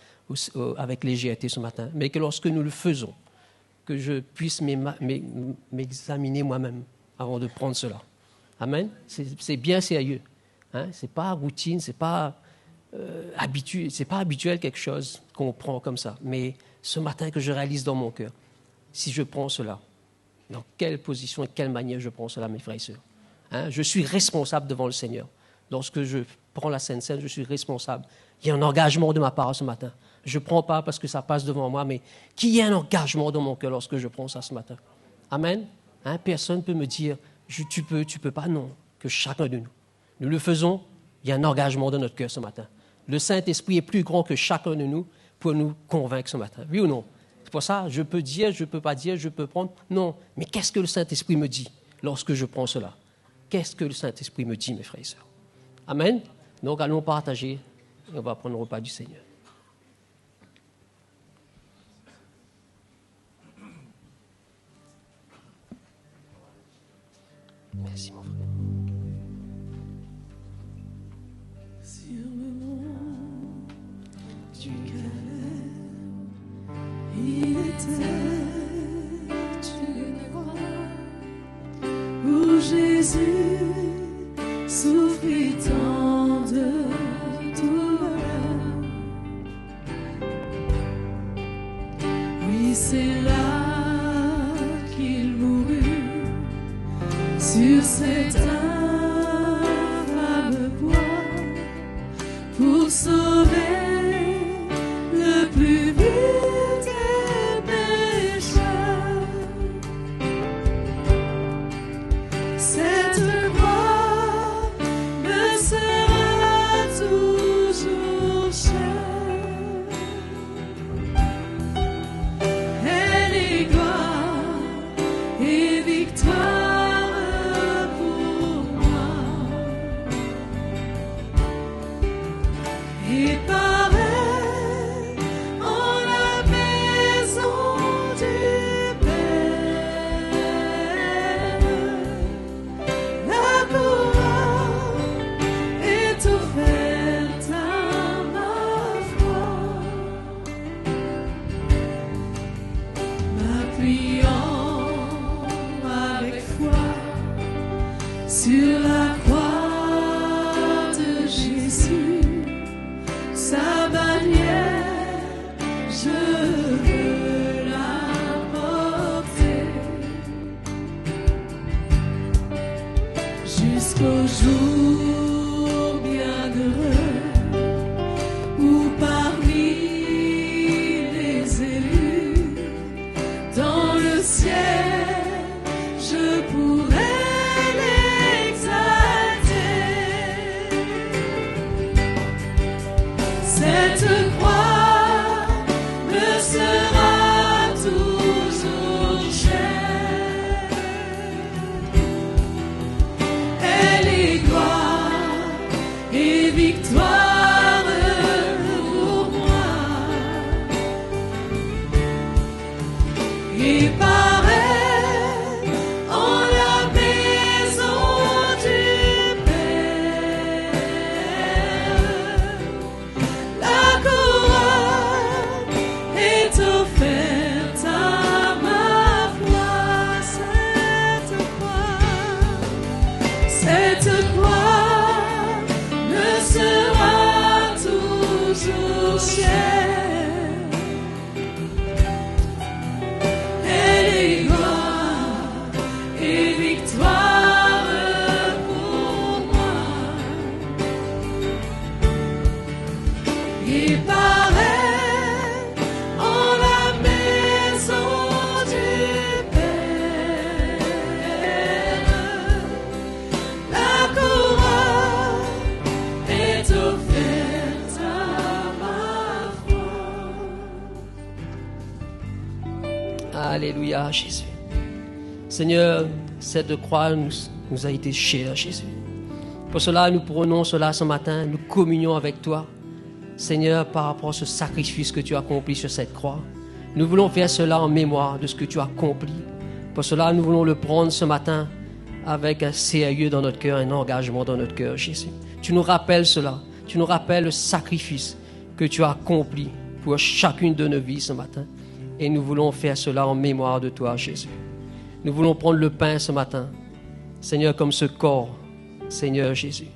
avec légèreté ce matin, mais que lorsque nous le faisons, que je puisse m'examiner moi-même avant de prendre cela. Amen. C'est bien sérieux. Hein? Ce n'est pas routine, ce n'est pas habituel quelque chose qu'on prend comme ça. Mais ce matin que je réalise dans mon cœur, si je prends cela, dans quelle position et quelle manière je prends cela, mes frères et sœurs. Hein? Je suis responsable devant le Seigneur. Lorsque je prends la Sainte Seine, je suis responsable. Il y a un engagement de ma part ce matin. Je ne prends pas parce que ça passe devant moi, mais qu'il y ait un engagement dans mon cœur lorsque je prends ça ce matin. Amen. Hein? Personne ne peut me dire, tu peux pas. Non, que chacun de nous. Nous le faisons, il y a un engagement dans notre cœur ce matin. Le Saint-Esprit est plus grand que chacun de nous pour nous convaincre ce matin. Oui ou non? C'est pour ça, je peux dire, je ne peux pas dire, je peux prendre. Non, mais qu'est-ce que le Saint-Esprit me dit lorsque je prends cela? Qu'est-ce que le Saint-Esprit me dit, mes frères et sœurs? Amen. Donc, allons partager et on va prendre le repas du Seigneur. Merci, mon frère. Sur le mont du Calvaire, il était une croix où Jésus souffrit tant de douleur. Oui, c'est là qu'il mourut sur cet infâme bois pour sauver le plus vil des pécheurs. Cette croix me sera toujours chère. Elle est gloire et victoire pour moi. Et par elle, en la maison du Père, la couronne est offerte à ma foi. M'appuyant avec foi sur la croix de Jésus, sa bannière, je veux la porter jusqu'au jour bienheureux où parmi les élus dans le ciel je pourrai l'exalter. Cette croix me sera toujours chère. Elle est gloire et victoire pour moi. Et par elle, en la maison du Père, la couronne est offerte à ma foi. Cette croix me sera toujours chère. Elle est gloire et victoire pour moi. Et par elle, en la maison du Père, la couronne est offerte à ma foi. Alléluia, Jésus. Seigneur, cette croix nous a été chère, Jésus. Pour cela, nous prenons cela ce matin, nous communions avec toi. Seigneur, par rapport à ce sacrifice que tu as accompli sur cette croix, nous voulons faire cela en mémoire de ce que tu as accompli. Pour cela, nous voulons le prendre ce matin avec un sérieux dans notre cœur, un engagement dans notre cœur, Jésus. Tu nous rappelles cela, tu nous rappelles le sacrifice que tu as accompli pour chacune de nos vies ce matin. Et nous voulons faire cela en mémoire de toi, Jésus. Nous voulons prendre le pain ce matin, Seigneur, comme ce corps, Seigneur Jésus,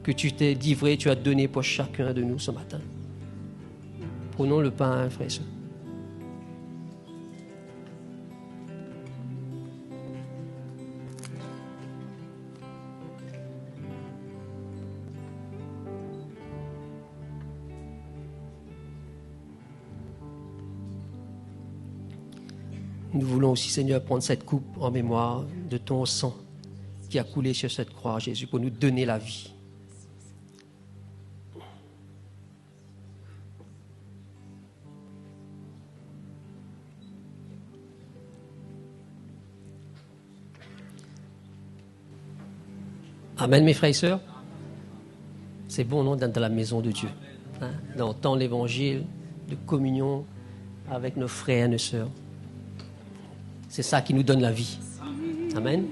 que tu t'es livré, tu as donné pour chacun de nous ce matin. Prenons le pain, frères et sœurs. Nous voulons aussi, Seigneur, prendre cette coupe en mémoire de ton sang qui a coulé sur cette croix, Jésus, pour nous donner la vie. Amen, mes frères et sœurs. C'est bon, non, d'être dans la maison de Dieu, hein, d'entendre l'évangile, de communion avec nos frères et nos sœurs. C'est ça qui nous donne la vie. Amen.